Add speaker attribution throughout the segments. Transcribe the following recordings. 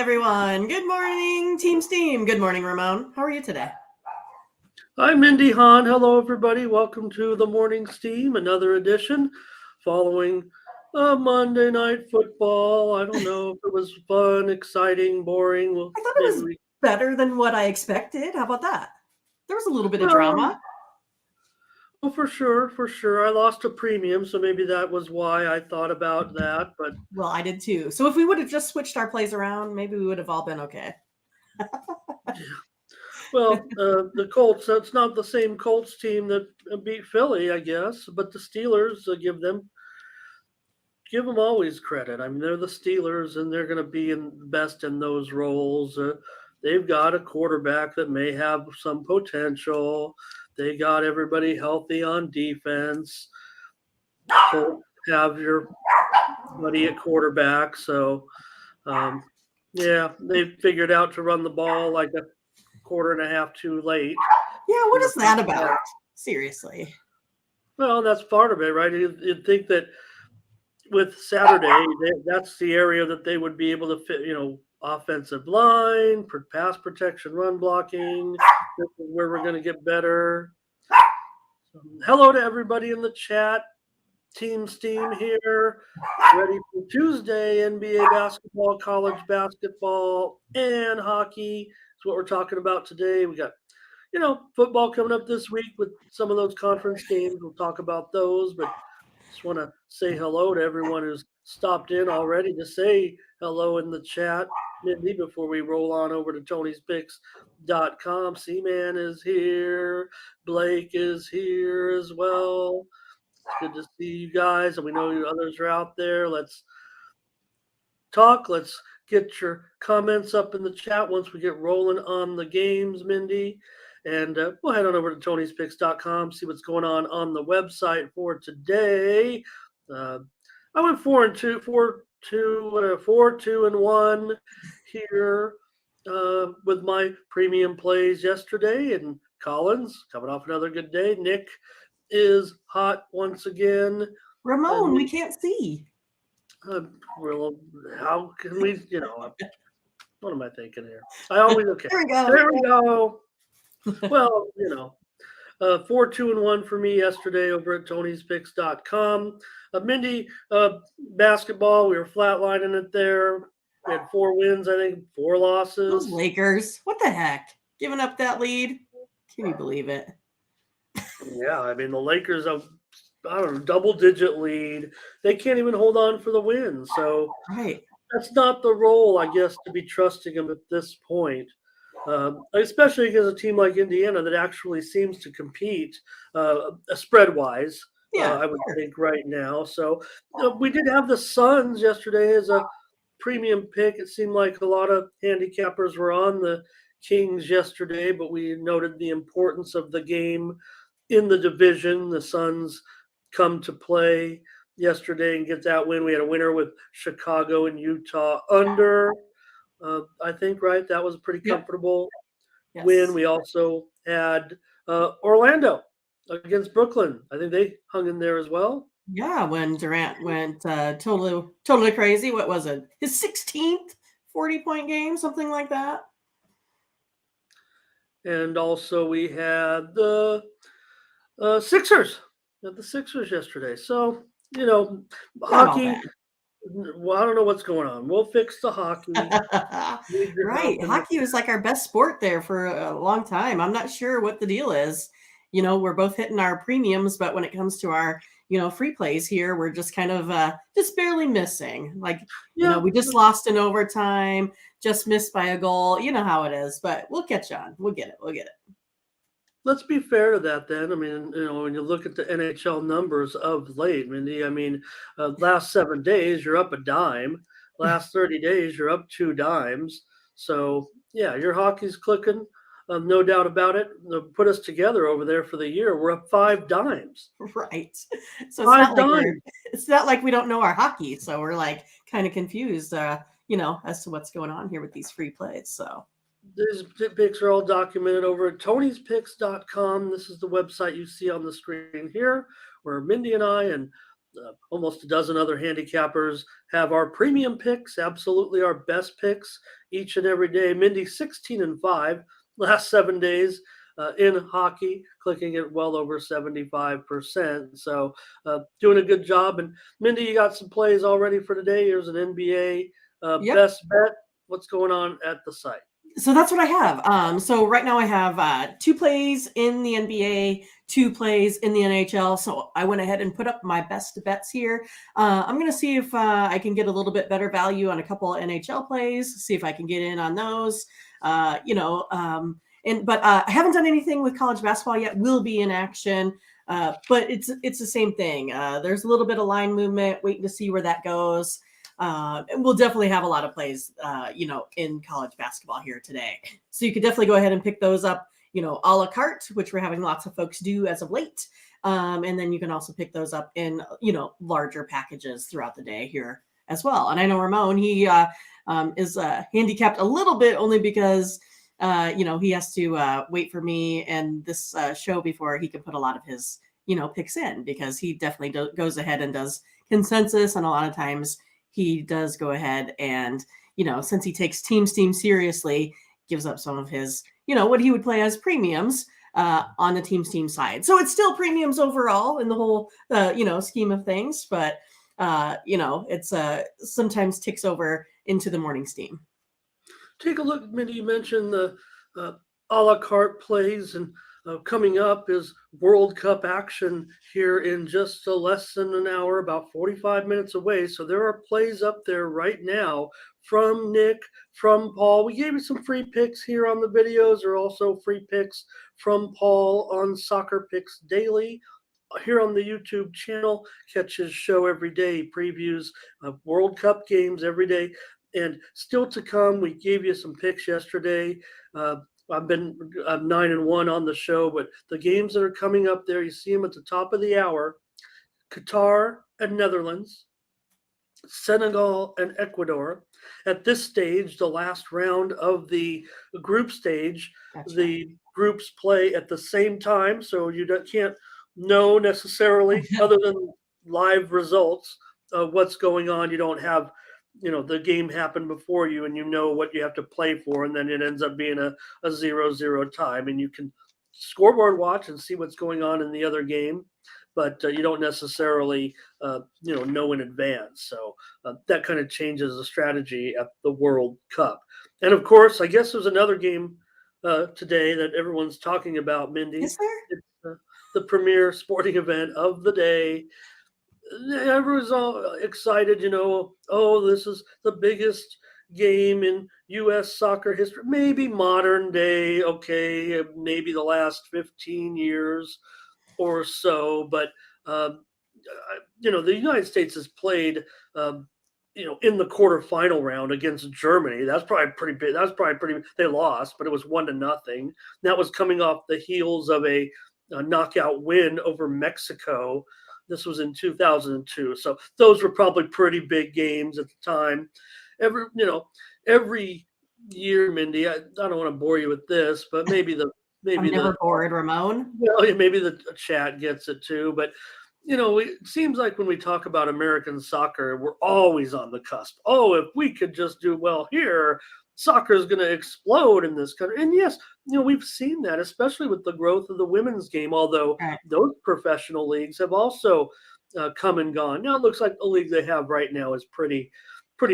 Speaker 1: everyone. Good morning, Team Steam. Good morning, Ramon. How are you today?
Speaker 2: Hi, Mindy Hahn. Hello, everybody. Welcome to the Morning Steam, another edition following Monday Night Football. I don't know if it was fun, exciting, boring. Well,
Speaker 1: I thought it was better than what I expected. How about that? There was a little bit of drama.
Speaker 2: Well, for sure. I lost a premium, so maybe that was why I thought about that. But
Speaker 1: well, I did too. So if we would have just switched our plays around, maybe we would have all been okay.
Speaker 2: Well, the Colts, it's not the same Colts team that beat Philly, I guess, but the Steelers, give them always credit. I mean, they're the Steelers, and they're going to be best in those roles. They've got a quarterback that may have some potential. They got everybody healthy on defense. Colts have your buddy at quarterback, so they figured out to run the ball like a quarter and a half too late.
Speaker 1: Yeah, what is that about? Seriously.
Speaker 2: Well, that's part of it, right? You'd think that with Saturday, that's the area that they would be able to fit, offensive line, pass protection, run blocking. This is where we're going to get better. Hello to everybody in the chat. Team Steam here, ready for Tuesday, NBA basketball, college basketball, and hockey. That's what we're talking about today. We got, football coming up this week with some of those conference games. We'll talk about those, but just want to say hello to everyone who's stopped in already to say hello in the chat. Mindy, before we roll on over to Tony'sPicks.com, C-Man is here. Blake is here as well. It's good to see you guys, and we know you others are out there. Let's talk. Let's get your comments up in the chat once we get rolling on the games, Mindy. And we'll head on over to Tony'sPicks.com, see what's going on the website for today. I went 4-2-1 here with my premium plays yesterday. And Collins coming off another good day. Nick is hot once again.
Speaker 1: Ramon, we can't see.
Speaker 2: How can we, what am I thinking here? I always, okay.
Speaker 1: There we
Speaker 2: go. Well, 4-2-1 for me yesterday over at Tony'sPicks.com. Mindy, basketball, we were flatlining it there. We had 4 wins, I think, 4 losses.
Speaker 1: Those Lakers, what the heck? Giving up that lead? Can you believe it?
Speaker 2: Yeah, I mean, the Lakers have, double-digit lead. They can't even hold on for the win. So
Speaker 1: right.
Speaker 2: That's not the role, I guess, to be trusting them at this point. Especially against a team like Indiana that actually seems to compete spread-wise, I would think right now. So we did have the Suns yesterday as a premium pick. It seemed like a lot of handicappers were on the Kings yesterday, but we noted the importance of the game in the division. The Suns come to play yesterday and get that win. We had a winner with Chicago and Utah under. I think, right? That was a pretty comfortable win. We also had Orlando against Brooklyn. I think they hung in there as well.
Speaker 1: Yeah, when Durant went totally crazy. What was it? His 16th 40-point game, something like that.
Speaker 2: And also we had the Sixers. At the Sixers yesterday. So, hockey. Well, I don't know what's going on. We'll fix the hockey.
Speaker 1: Right. Hockey was like our best sport there for a long time. I'm not sure what the deal is. We're both hitting our premiums, but when it comes to our, free plays here, we're just kind of just barely missing. Like, we just lost in overtime, just missed by a goal. You know how it is, but we'll catch on. We'll get it.
Speaker 2: Let's be fair to that then. I mean, when you look at the NHL numbers of late, Mindy, last 7 days, you're up a dime. Last 30 days, you're up 2 dimes. So, yeah, your hockey's clicking. No doubt about it. They'll put us together over there for the year. We're up 5 dimes.
Speaker 1: Right. So it's not like we don't know our hockey. So we're like kind of confused, as to what's going on here with these free plays. So.
Speaker 2: These picks are all documented over at Tony'sPicks.com. This is the website you see on the screen here, where Mindy and I and almost a dozen other handicappers have our premium picks, absolutely our best picks each and every day. Mindy 16-5 last 7 days in hockey, clicking at well over 75%. So doing a good job. And Mindy, you got some plays already for today. Here's an NBA
Speaker 1: Yep.
Speaker 2: best bet. What's going on at the site?
Speaker 1: So that's what I have. So right now I have 2 plays in the NBA, 2 plays in the NHL. So I went ahead and put up my best bets here. I'm going to see if I can get a little bit better value on a couple of NHL plays, see if I can get in on those. But I haven't done anything with college basketball yet. Will be in action. But it's the same thing. There's a little bit of line movement, waiting to see where that goes. And we'll definitely have a lot of plays, in college basketball here today. So you could definitely go ahead and pick those up, a la carte, which we're having lots of folks do as of late. And then you can also pick those up in, larger packages throughout the day here as well. And I know Ramon, he is handicapped a little bit only because, he has to wait for me and this show before he can put a lot of his, picks in, because he definitely goes ahead and does consensus. And a lot of times he does go ahead and, since he takes team seriously, gives up some of his, what he would play as premiums on the team side. So it's still premiums overall in the whole, scheme of things. But, it's sometimes ticks over into the morning steam.
Speaker 2: Take a look, Mindy. You mentioned the a la carte plays, and coming up is World Cup action here in just less than an hour, about 45 minutes away. So there are plays up there right now from Nick, from Paul. We gave you some free picks here on the videos. There are also free picks from Paul on Soccer Picks Daily here on the YouTube channel. Catch his show every day. He previews World Cup games every day. And still to come, we gave you some picks yesterday. I'm 9-1 on the show, but the games that are coming up there, you see them at the top of the hour: Qatar and Netherlands, Senegal and Ecuador. At this stage, the last round of the group stage, the groups play at the same time, so you can't know necessarily, other than live results, what's going on. You don't have the game happened before you and what you have to play for, and then it ends up being a 0-0 time, and you can scoreboard watch and see what's going on in the other game, but you don't necessarily know in advance. So that kind of changes the strategy at the World Cup. And of course, I guess there's another game today that everyone's talking about, Mindy.
Speaker 1: Is there?
Speaker 2: It's the premier sporting event of the day. Everyone's all excited, this is the biggest game in U.S. soccer history, maybe modern day, okay, maybe the last 15 years or so. But, the United States has played, in the quarterfinal round against Germany. That's probably pretty big. They lost, but it was 1-0. That was coming off the heels of a knockout win over Mexico. This was in 2002. So those were probably pretty big games at the time. Every year, Mindy, I don't want to bore you with this, but maybe
Speaker 1: I'm never bored, Ramon.
Speaker 2: Maybe the chat gets it too. But it seems like when we talk about American soccer, we're always on the cusp. Oh, if we could just do well here, soccer is going to explode in this country. And yes, we've seen that, especially with the growth of the women's game, although those professional leagues have also come and gone. Now it looks like the league they have right now is pretty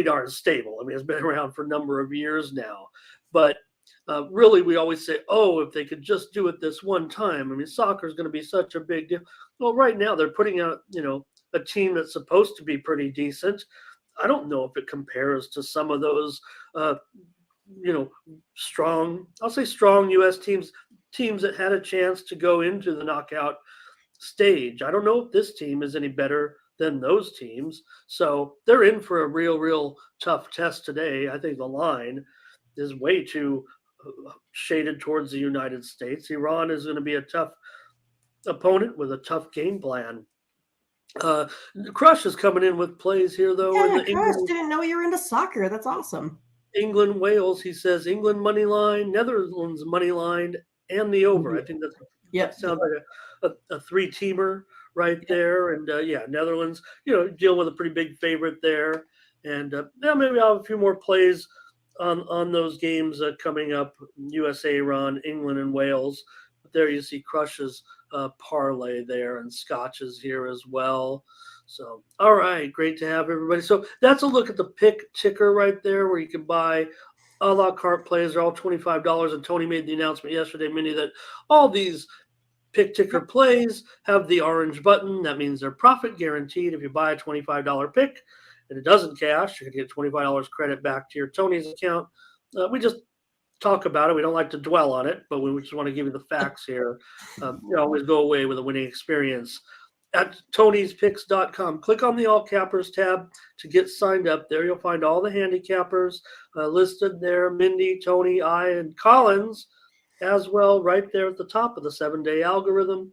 Speaker 2: darn stable. I mean, it's been around for a number of years now. But really, we always say, oh, if they could just do it this one time. I mean, soccer is going to be such a big deal. Well, right now they're putting out, a team that's supposed to be pretty decent. I don't know if it compares to some of those, strong U.S. teams that had a chance to go into the knockout stage. I don't know if this team is any better than those teams. So they're in for a real tough test today. I think the line is way too shaded towards the United States. Iran is going to be a tough opponent with a tough game plan. Crush is coming in with plays here, though.
Speaker 1: Yeah, Crush, didn't know you were into soccer. That's awesome.
Speaker 2: England, Wales, he says England money line, Netherlands money line, and the over. I think that sounds like a 3-teamer right there. And Netherlands, dealing with a pretty big favorite there. And maybe I'll have a few more plays on those games coming up. USA, Iran, England, and Wales. But there you see Crush's parlay there, and Scotch's here as well. So, all right, great to have everybody. So that's a look at the pick ticker right there, where you can buy a la carte plays. They're all $25. And Tony made the announcement yesterday, Minnie, that all these pick ticker plays have the orange button. That means they're profit guaranteed. If you buy a $25 pick and it doesn't cash, you're going to get $25 credit back to your Tony's account. We just talk about it. We don't like to dwell on it, but we just want to give you the facts here. You always go away with a winning experience. At tonyspicks.com, click on the All Cappers tab to get signed up. There you'll find all the handicappers listed there. Mindy, Tony, I, and Collins as well, right there at the top of the 7-day algorithm,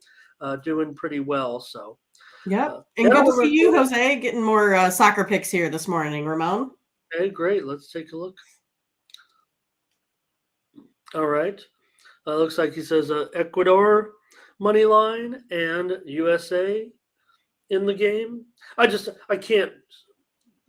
Speaker 2: doing pretty well. So,
Speaker 1: and good to see you, Jose, getting more soccer picks here this morning, Ramon.
Speaker 2: Okay, great. Let's take a look. All right. Looks like he says Ecuador money line and USA in the game. I can't,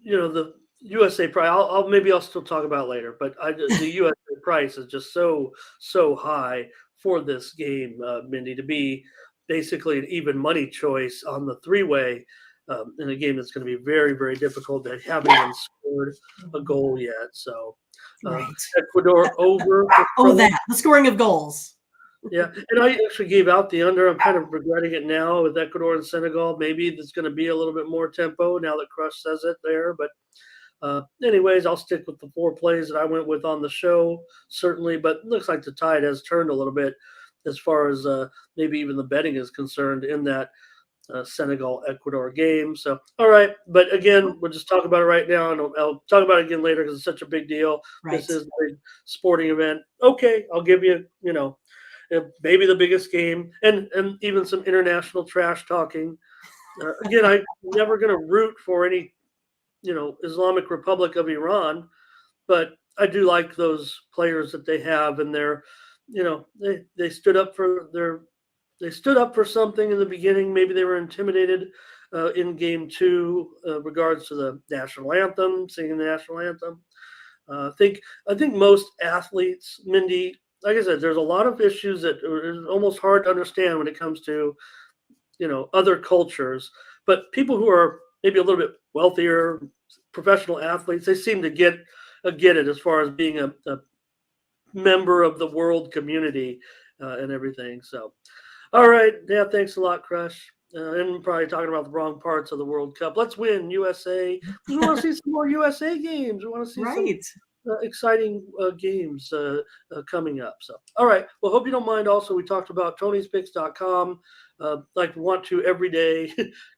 Speaker 2: the USA price. I'll still talk about it later, but the USA price is just so high for this game, Mindy, to be basically an even money choice on the three-way in a game that's going to be very, very difficult. That haven't even scored a goal yet. So Ecuador over.
Speaker 1: The scoring of goals.
Speaker 2: Yeah, and I actually gave out the under. I'm kind of regretting it now with Ecuador and Senegal. Maybe there's going to be a little bit more tempo now that Crush says it there. But anyways, I'll stick with the 4 plays that I went with on the show, certainly. But it looks like the tide has turned a little bit as far as maybe even the betting is concerned in that Senegal-Ecuador game. So, all right. But again, we'll just talk about it right now, and I'll talk about it again later because it's such a big deal. Right. This is a sporting event. Okay, I'll give you, maybe the biggest game, and even some international trash talking. Again, I'm never going to root for any, Islamic Republic of Iran, but I do like those players that they have, and they're, they stood up for something in the beginning. Maybe they were intimidated in game 2 regards to the national anthem, singing the national anthem. I think most athletes, Mindy, like I said, there's a lot of issues that are almost hard to understand when it comes to, other cultures. But people who are maybe a little bit wealthier, professional athletes, they seem to get it as far as being a member of the world community and everything. So, all right. Yeah, thanks a lot, Crush. And probably talking about the wrong parts of the World Cup. Let's win, USA. We want to see some more USA games. We want to see some exciting games coming up. So, all right. Well, hope you don't mind. Also, we talked about Tony'sPicks.com. Like we want to every day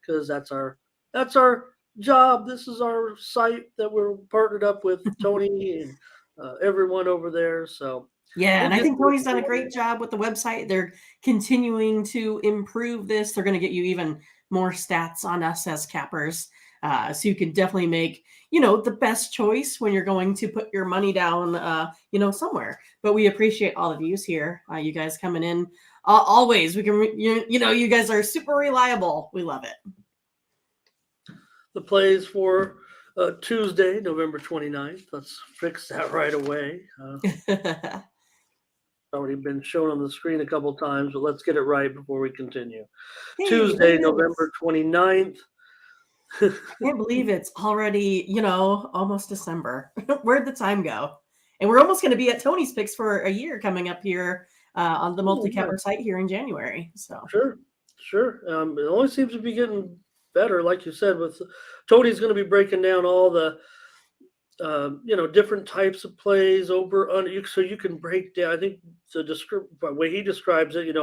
Speaker 2: because that's our job. This is our site that we're partnered up with Tony and everyone over there. So.
Speaker 1: Yeah, and I think Tony's done a great job with the website. They're continuing to improve this. They're going to get you even more stats on us as cappers. So you can definitely make, the best choice when you're going to put your money down, somewhere. But we appreciate all the views here. You guys coming in always. We can, you guys are super reliable. We love it.
Speaker 2: The plays for Tuesday, November 29th. Let's fix that right away. Already been shown on the screen a couple times, but let's get it right before we continue. Tuesday, November 29th.
Speaker 1: I can't believe it's already, almost December. Where'd the time go? And we're almost going to be at Tony's Picks for a year coming up here on the multi-capper site here in January. So
Speaker 2: Sure. It only seems to be getting better, like you said. With Tony's going to be breaking down all the different types of plays over under, so you can break down. I think the way he describes it,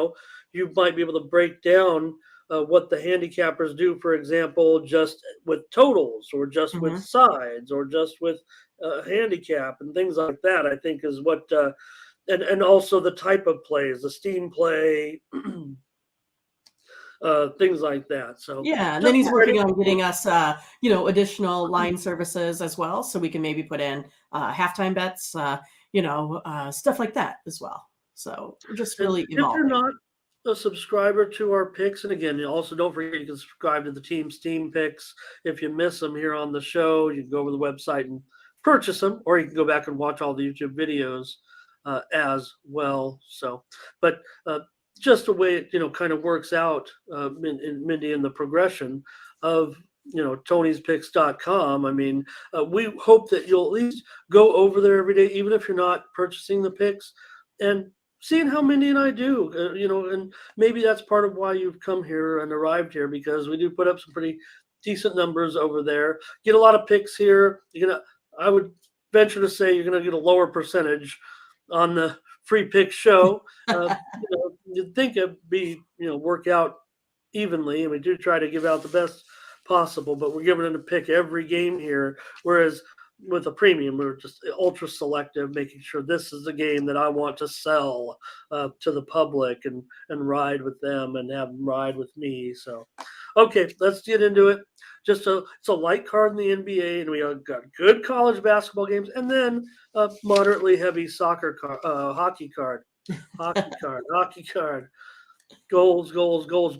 Speaker 2: you might be able to break down what the handicappers do, for example, just with totals or just with sides or just with handicap and things like that. I think is what, and also the type of plays, the steam play. Things like that. So
Speaker 1: yeah, and then he's working on getting us, additional line services as well, so we can maybe put in halftime bets, stuff like that as well. So we're just really evolving.
Speaker 2: a subscriber to our picks. And again, you also don't forget you can subscribe to the team's team picks. If you miss them here on the show, you can go over the website and purchase them, or you can go back and watch all the YouTube videos as well. So, but just the way it kind of works out, Mindy, in the progression of Tony'sPicks.com. I mean, we hope that you'll at least go over there every day, even if you're not purchasing the picks, and seeing how Mindy and I do, and maybe that's part of why you've come here and arrived here, because we do put up some pretty decent numbers over there. Get a lot of picks here. I would venture to say you're gonna get a lower percentage on the free pick show. You'd think it'd be work out evenly, and we do try to give out the best possible, but we're giving them to pick every game here, whereas with a premium we're just ultra selective, making sure this is the game that I want to sell to the public and ride with them and have them ride with me. So okay, let's get into it. It's a light card in the NBA, and we got good college basketball games, and then a moderately heavy hockey card. Goals.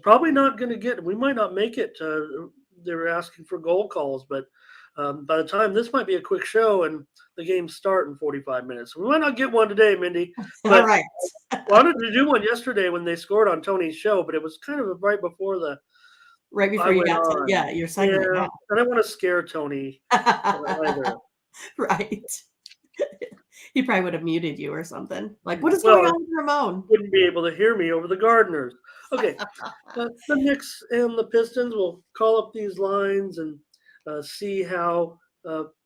Speaker 2: Probably not going to get. We might not make it. They were asking for goal calls, but by the time this might be a quick show, and the games start in 45 minutes. We might not get one today, Mindy. But
Speaker 1: all right.
Speaker 2: I wanted to do one yesterday when they scored on Tony's show, but it was kind of right before
Speaker 1: you got to, your segment.
Speaker 2: Yeah, I don't want to scare Tony either.
Speaker 1: Right. He probably would have muted you or something. Like, what is going on with Ramon?
Speaker 2: Wouldn't be able to hear me over the Gardeners. Okay. The Knicks and the Pistons will call up these lines and see how,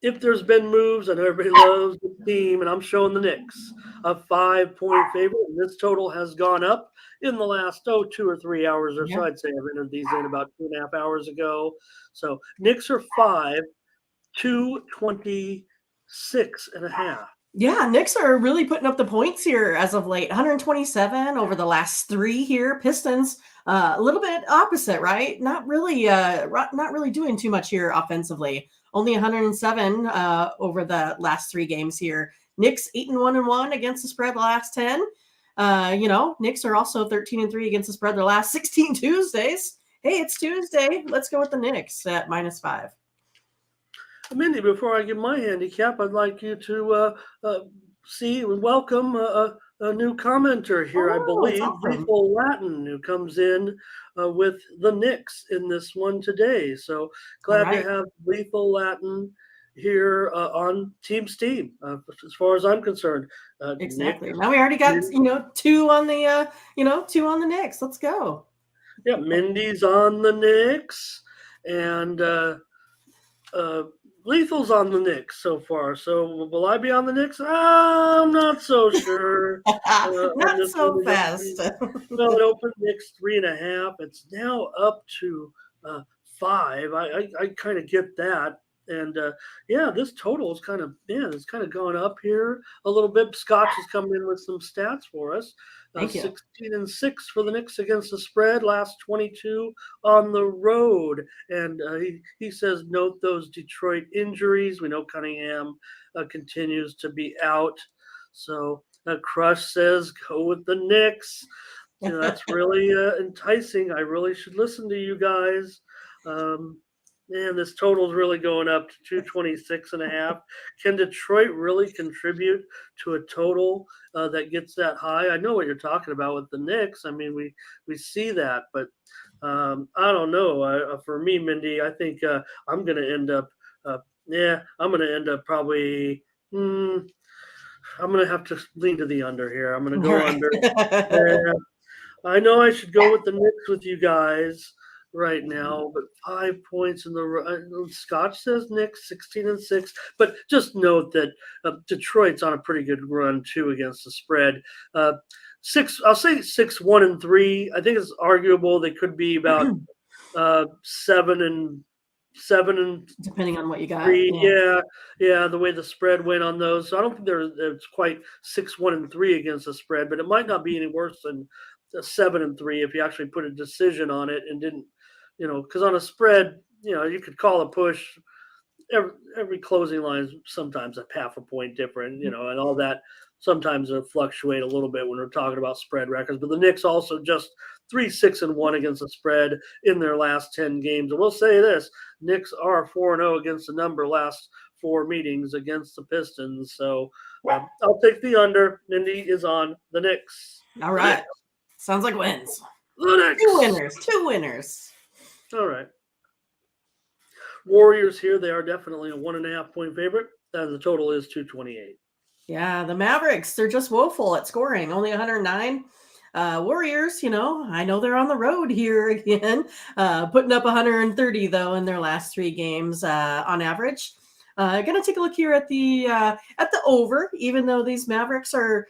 Speaker 2: if there's been moves. I know everybody loves the team, and I'm showing the Knicks a 5-point favorite. And this total has gone up in the last 2 or 3 hours or so. I'd say I've entered these in about 2.5 hours ago. So Knicks are 5, 226.5.
Speaker 1: Yeah, Knicks are really putting up the points here as of late. 127 over the last 3 here. Pistons, a little bit opposite, right? Not really doing too much here offensively. Only 107 over the last 3 games here. Knicks 8-1-1 against the spread the last 10. Knicks are also 13-3 against the spread the last 16 Tuesdays. Hey, it's Tuesday. Let's go with the Knicks at -5.
Speaker 2: Mindy, before I give my handicap, I'd like you to see and welcome a new commenter here, I believe, Lethal Latin, who comes in with the Knicks in this one today. So glad to have Lethal Latin here on Team's team, as far as I'm concerned.
Speaker 1: Exactly. Nick, now we already got 2 on the 2 on the Knicks. Let's go.
Speaker 2: Yeah, Mindy's on the Knicks, and Lethal's on the Knicks so far. So will I be on the Knicks? I'm not so sure.
Speaker 1: Not so fast.
Speaker 2: Well, it opened Knicks 3.5. It's now up to 5. I kind of get that. And this total is it's kind of going up here a little bit. Scotch is coming in with some stats for us. 16-6 for the Knicks against the spread, last 22 on the road. And he says, note those Detroit injuries. We know Cunningham continues to be out. So Crush says, go with the Knicks. That's really enticing. I really should listen to you guys. Man, this total is really going up to 226.5. Can Detroit really contribute to a total that gets that high? I know what you're talking about with the Knicks. I mean, we see that, but I don't know. For me, Mindy, I think I'm going to end up. I'm going to end up probably. I'm going to have to lean to the under here. I'm going to go under. I know I should go with the Knicks with you guys right now, but 5 points in the Scotch says Knicks 16-6, but just note that Detroit's on a pretty good run too against the spread. 6, I'll say 6-1-3. I think it's arguable they could be about 7-7
Speaker 1: depending on what you got.
Speaker 2: 3. Yeah, the way the spread went on those. So I don't think it's quite 6-1-3 against the spread, but it might not be any worse than 7-3 if you actually put a decision on it and didn't, because on a spread, you could call a push. Every closing line is sometimes a half a point different, and all that. sometimes it'll fluctuate a little bit when we're talking about spread records. But the Knicks also just 3-6-1 against the spread in their last 10 games. And we'll say this: Knicks are 4-0 against the number last 4 meetings against the Pistons. So I'll take the under. Mindy is on the Knicks.
Speaker 1: All right. Sounds like wins.
Speaker 2: The Knicks.
Speaker 1: Two winners.
Speaker 2: All right. Warriors here, they are definitely a 1.5 point favorite. And the total is 228.
Speaker 1: Yeah, the Mavericks, they're just woeful at scoring, only 109. Warriors, I know they're on the road here again, putting up 130 though in their last 3 games on average. Gonna take a look here at the over, even though these Mavericks are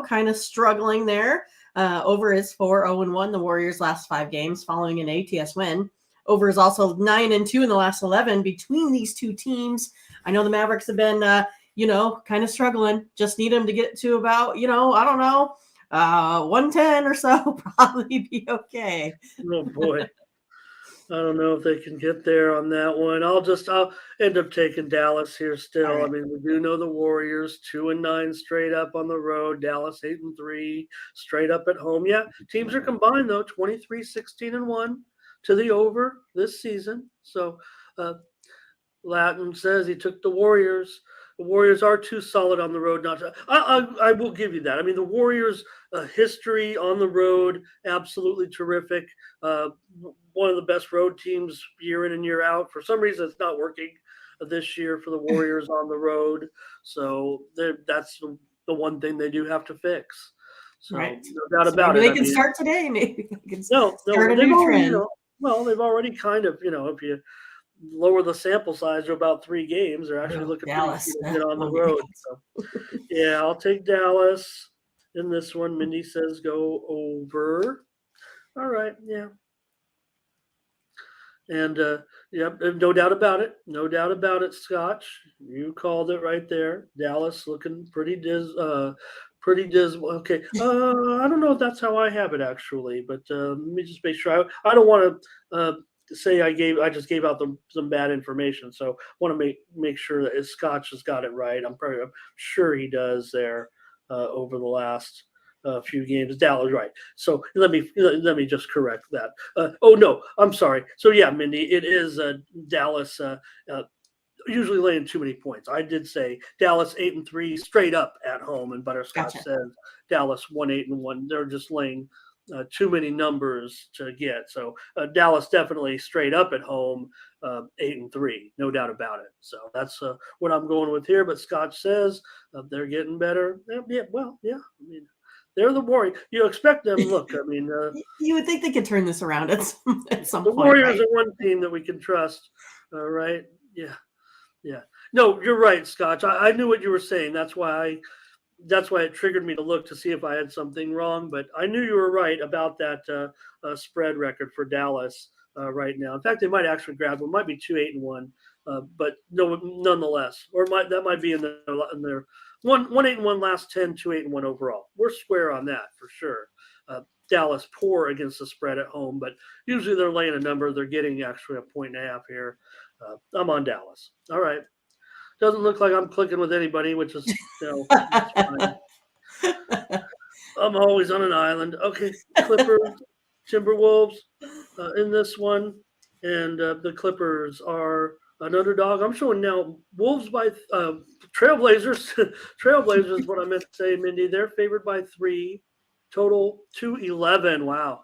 Speaker 1: kind of struggling there. Over is 4-0-1 the Warriors' last 5 games following an ATS win. Over is also 9-2 in the last 11 between these two teams. I know the Mavericks have been kind of struggling. Just need them to get to about, I don't know, 110 or so, probably be okay.
Speaker 2: Oh boy. I don't know if they can get there on that one. I'll end up taking Dallas here still. Right. I mean, we do know the Warriors 2-9 straight up on the road. Dallas 8-3 straight up at home. Yeah, teams are combined though, 23-16-1 to the over this season. So Latin says he took the Warriors. The Warriors are too solid on the road not to. I will give you that. I mean, the Warriors' history on the road, absolutely terrific. One of the best road teams year in and year out. For some reason, it's not working this year for the Warriors on the road. So that's the one thing they do have to fix. So
Speaker 1: right.
Speaker 2: No doubt about it.
Speaker 1: They can start today. Maybe they can start a
Speaker 2: they've
Speaker 1: new
Speaker 2: already,
Speaker 1: trend.
Speaker 2: they've already kind of, if you lower the sample size to about 3 games, they're actually looking
Speaker 1: Dallas
Speaker 2: pretty good on the road. So, yeah, I'll take Dallas in this one. Mindy says go over. All right, yeah. And no doubt about it. No doubt about it, Scotch. You called it right there. Dallas looking pretty dismal. Okay. I don't know if that's how I have it actually, but let me just make sure. I don't want to say I just gave out some bad information. So I want to make sure that Scotch has got it right. I'm sure he does there over the last few games. Dallas, right? So let me just correct that. Oh no, I'm sorry. So yeah, Mindy, it is Dallas. Usually laying too many points. I did say Dallas 8-3 straight up at home, and Butterscotch says Dallas 1-8-1. They're just laying too many numbers to get. So Dallas definitely straight up at home, 8-3, no doubt about it. So that's what I'm going with here. But Scotch says they're getting better. Yeah. I mean, they're the Warriors. You expect them. Look, I mean,
Speaker 1: you would think they could turn this around at some
Speaker 2: the
Speaker 1: point.
Speaker 2: Warriors
Speaker 1: right?
Speaker 2: are one team that we can trust. Right? Yeah. No, you're right, Scotch. I knew what you were saying. That's why it triggered me to look to see if I had something wrong. But I knew you were right about that spread record for Dallas right now. In fact, they might actually grab one. Might be 2-8-1, but no, nonetheless, or that might be in their 1-8-1 last 10, 2-8-1 overall. We're square on that for sure. Dallas poor against the spread at home, but usually they're laying a number. They're getting actually 1.5 here. I'm on Dallas. All right. Doesn't look like I'm clicking with anybody, which is, that's fine. I'm always on an island. Okay, Clippers, Timberwolves in this one. And the Clippers are an underdog. I'm showing now Wolves by Trailblazers. Trailblazers is what I meant to say, Mindy. They're favored by 3. Total 211. Wow.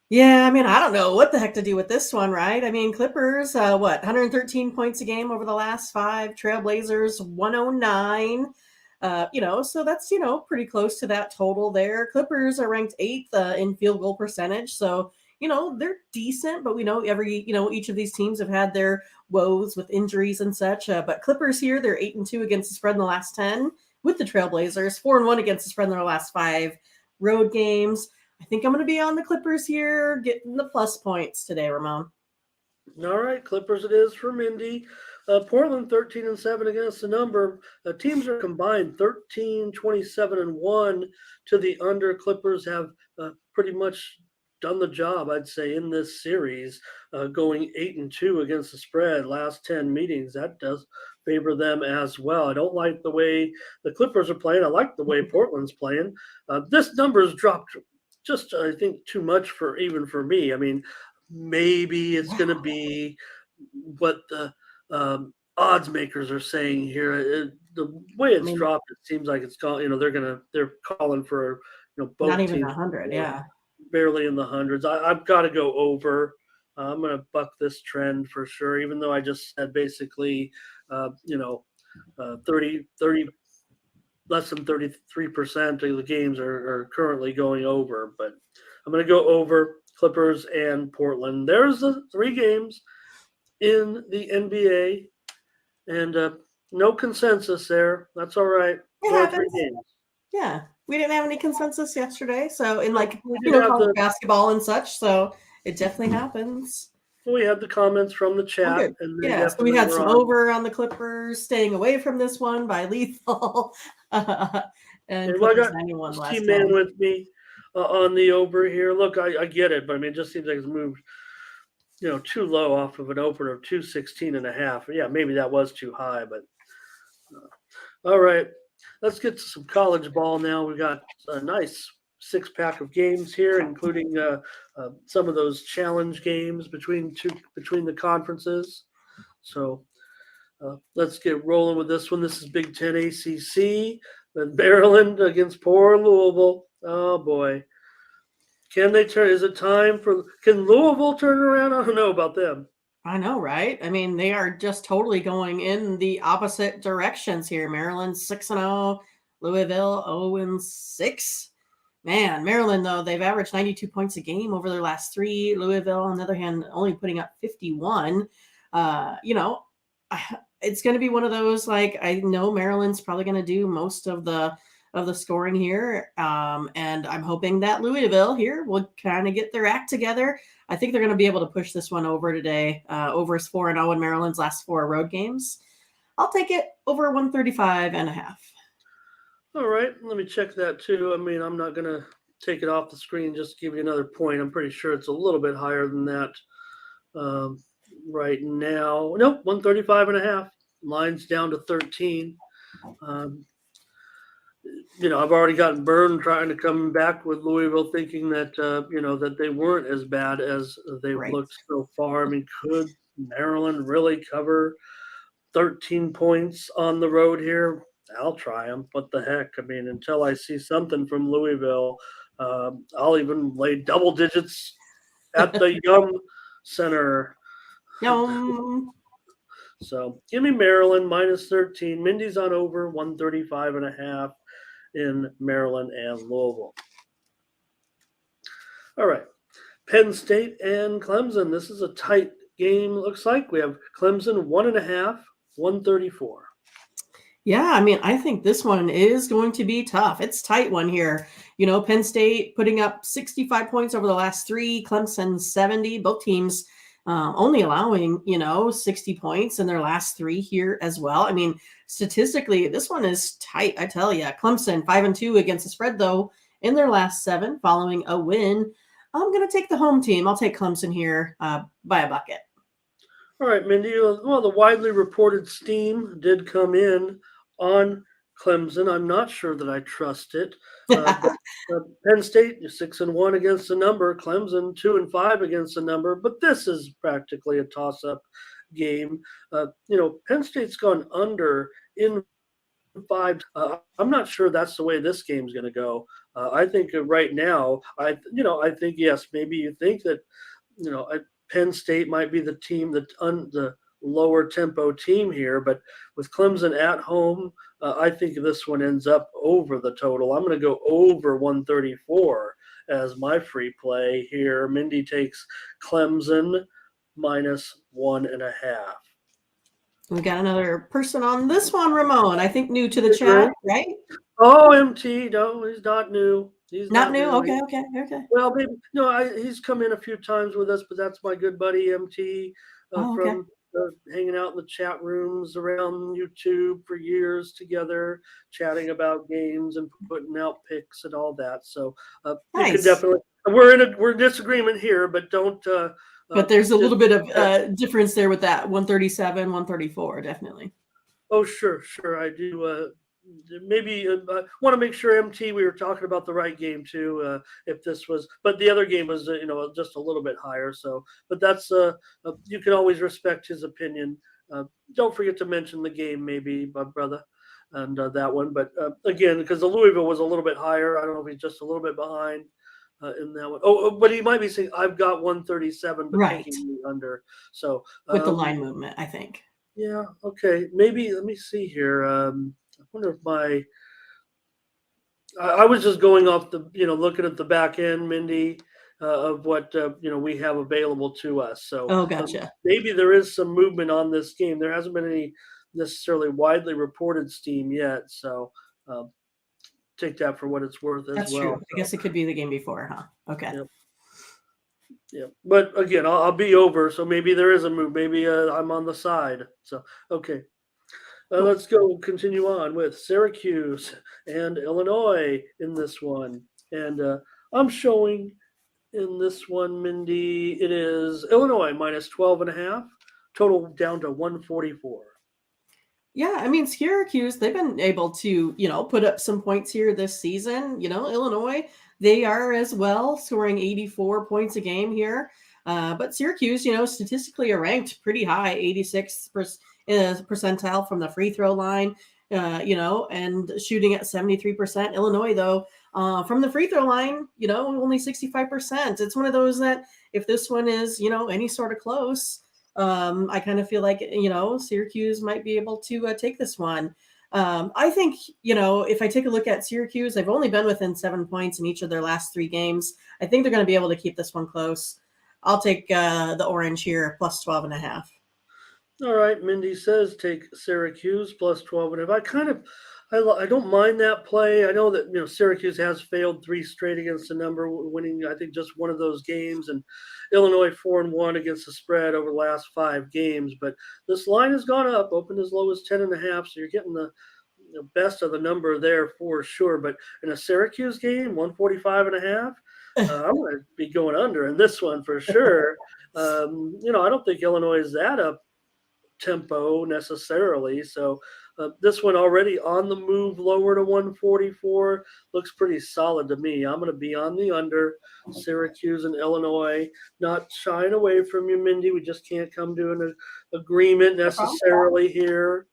Speaker 1: Yeah, I mean, I don't know what the heck to do with this one, right? I mean, Clippers, 113 points a game over the last 5. Trailblazers, 109. So that's, pretty close to that total there. Clippers are ranked 8th in field goal percentage. So, they're decent, but we know each of these teams have had their woes with injuries and such. But Clippers here, they're 8-2 against the spread in the last 10 with the Trailblazers, 4-1 against the spread in their last 5 road games. I think I'm going to be on the Clippers here, getting the plus points today, Ramon.
Speaker 2: All right, Clippers it is for Mindy. Portland 13-7 against the number. Teams are combined 13-27-1 to the under. Clippers have pretty much done the job, I'd say, in this series, going 8-2 against the spread. Last 10 meetings, that does favor them as well. I don't like the way the Clippers are playing. I like the way Portland's playing. This number's dropped just, I think, too much for me. I mean, maybe it's going to be what the odds makers are saying here. The way it's dropped, it seems like it's gone. They're calling for both
Speaker 1: not even
Speaker 2: teams
Speaker 1: 100, yeah,
Speaker 2: barely in the hundreds. I've got to go over. I'm going to buck this trend for sure, even though I just said basically, 30, less than 33% of the games are currently going over. But I'm going to go over Clippers and Portland. There's the 3 games in the NBA, and no consensus there. That's all right.
Speaker 1: It happens. Yeah, we didn't have any consensus yesterday, so in college basketball and such, so it definitely happens.
Speaker 2: We had the comments from the chat,
Speaker 1: and so we had some over on the Clippers, staying away from this one by Lethal, and
Speaker 2: I got T-Man with me on the over here. Look, I get it, but I mean, it just seems like it's moved, too low off of an opener of 216.5. Yeah, maybe that was too high, but all right. Let's get to some college ball now. We got a nice 6-pack of games here, including some of those challenge games between the conferences. So let's get rolling with this one. This is Big Ten ACC. Maryland against poor Louisville. Oh boy, can they turn? Is it time for? Can Louisville turn around? I don't know about them.
Speaker 1: I know, right? I mean, they are just totally going in the opposite directions here. Maryland 6-0, Louisville 0-6. Man, Maryland, though, they've averaged 92 points a game over their last 3. Louisville, on the other hand, only putting up 51. It's going to be one of those, like, I know Maryland's probably going to do most of the scoring here. And I'm hoping that Louisville here will kind of get their act together. I think they're going to be able to push this one over today. Over is 4-0 in Maryland's last 4 road games. I'll take it over 135.5.
Speaker 2: All right, let me check that too. I mean, I'm not going to take it off the screen just to give you another point. I'm pretty sure it's a little bit higher than that right now. Nope, 135.5. Line's down to 13. I've already gotten burned trying to come back with Louisville, thinking that that they weren't as bad as they've looked so far. I mean, could Maryland really cover 13 points on the road here? I'll try them. What the heck? I mean, until I see something from Louisville, I'll even lay double digits at the Yum Center.
Speaker 1: Yum.
Speaker 2: So give me Maryland minus 13. Mindy's on over 135.5 in Maryland and Louisville. All right. Penn State and Clemson. This is a tight game, looks like. We have Clemson 1.5, 134.
Speaker 1: Yeah, I mean, I think this one is going to be tough. It's a tight one here. Penn State putting up 65 points over the last 3, Clemson 70. Both teams only allowing, 60 points in their last 3 here as well. I mean, statistically, this one is tight, I tell you. Clemson 5-2 against the spread, though, in their last 7 following a win. I'm going to take the home team. I'll take Clemson here by a bucket.
Speaker 2: All right, Mindy. Well, the widely reported steam did come in on Clemson. I'm not sure that I trust it. Penn State 6-1 against the number. Clemson 2-5 against the number. But this is practically a toss-up game. Penn State's gone under in 5. I'm not sure that's the way this game's going to go. I think right now, I think yes, maybe you think that Penn State might be the team the lower tempo team here, but with Clemson at home, I think this one ends up over the total. I'm going to go over 134 as my free play here. Mindy takes Clemson minus 1.5.
Speaker 1: We got another person on this one, Ramon. I think new to the chat, right?
Speaker 2: Oh, MT. No, he's not new. He's
Speaker 1: not new. Okay.
Speaker 2: Well, maybe he's come in a few times with us, but that's my good buddy MT from hanging out in the chat rooms around YouTube for years together, chatting about games and putting out picks and all that. So
Speaker 1: nice.
Speaker 2: You can definitely. We're in disagreement here, but don't.
Speaker 1: But there's a little bit of difference there with that 137, 134, definitely.
Speaker 2: Oh, sure, sure. I do. Maybe want to make sure MT we were talking about the right game too. If this was, but the other game was just a little bit higher. So, but that's you can always respect his opinion. Uh, don't forget to mention the game, maybe, my brother, and that one. But again, because the Louisville was a little bit higher, I don't know if he's just a little bit behind in that one. But he might be saying I've got 137, but
Speaker 1: Right.
Speaker 2: taking the under. So
Speaker 1: With the line movement, I think.
Speaker 2: yeah, okay. Maybe let me see here. I wonder if I was just going off looking at the back end, Mindy, of what we have available to us. So
Speaker 1: Oh, gotcha.
Speaker 2: maybe there is some movement on this game. There hasn't been any necessarily widely reported steam yet. So um, take that for what it's worth as
Speaker 1: That's
Speaker 2: well.
Speaker 1: true. I guess it could be the game before, huh? Okay.
Speaker 2: Yep. Yeah, but again, I'll be over, so maybe there is a move. Maybe I'm on the side. So okay.
Speaker 1: Cool.
Speaker 2: Let's go continue on with Syracuse and Illinois in this one. And I'm showing in this one, Mindy, it is Illinois minus 12.5, total down to 144.
Speaker 1: Yeah, I mean, Syracuse, they've been able to, put up some points here this season. Illinois, they are as well, scoring 84 points a game here. But Syracuse, statistically are ranked pretty high, 86th percentile from the free throw line, and shooting at 73%. Illinois, though, from the free throw line, only 65%. It's one of those that if this one is, any sort of close, I kind of feel like, Syracuse might be able to take this one. I think, if I take a look at Syracuse, they've only been within 7 points in each of their last 3 games. I think they're going to be able to keep this one close. I'll take the orange here, plus 12.5.
Speaker 2: All right, Mindy says take Syracuse plus 12. And if I don't mind that play. I know that Syracuse has failed 3 straight against the number, winning I think just one of those games, and Illinois 4-1 against the spread over the last 5 games. But this line has gone up, opened as low as 10.5, so you're getting the best of the number there for sure. But in a Syracuse game, 145.5, I'm going to be going under in this one for sure. I don't think Illinois is that up tempo necessarily. So this one already on the move lower to 144 looks pretty solid to me. I'm going to be on the under Syracuse and Illinois, not shying away from you, Mindy. We just can't come to an agreement necessarily here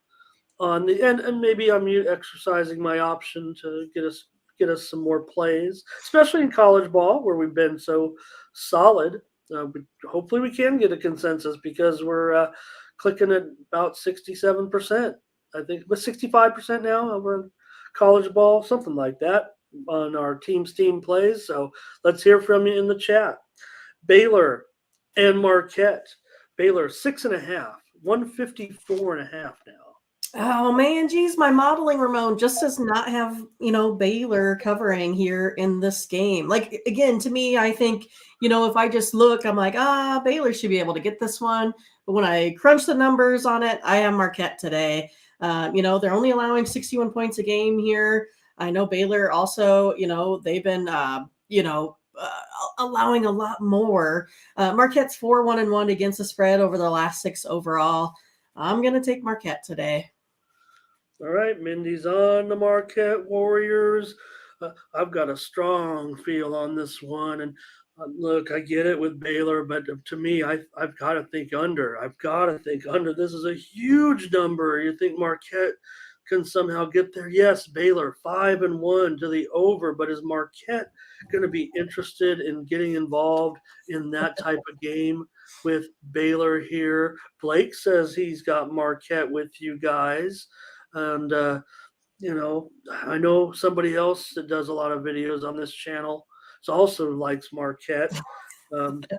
Speaker 2: on the and maybe I'm exercising my option to get us some more plays, especially in college ball where we've been so solid. Hopefully we can get a consensus because we're clicking at about 67%, I think, but 65% now over in college ball, something like that on our team plays. So let's hear from you in the chat. Baylor and Marquette. Baylor 6.5, 154.5 now.
Speaker 1: Oh man, geez, my modeling Ramon just does not have, Baylor covering here in this game. Like again, to me, I think, if I just look, I'm like, Baylor should be able to get this one. But when I crunch the numbers on it, I am Marquette today. They're only allowing 61 points a game here. I know Baylor also, they've been, allowing a lot more. Marquette's 4-1-1 against the spread over the last 6 overall. I'm going to take Marquette today.
Speaker 2: All right, Mindy's on the Marquette Warriors. I've got a strong feel on this one. And look, I get it with Baylor, but to me, I've got to think under. I've got to think under. This is a huge number. You think Marquette can somehow get there? Yes, Baylor 5-1 to the over, but is Marquette going to be interested in getting involved in that type of game with Baylor here? Blake says he's got Marquette with you guys. And, I know somebody else that does a lot of videos on this channel also likes Marquette. But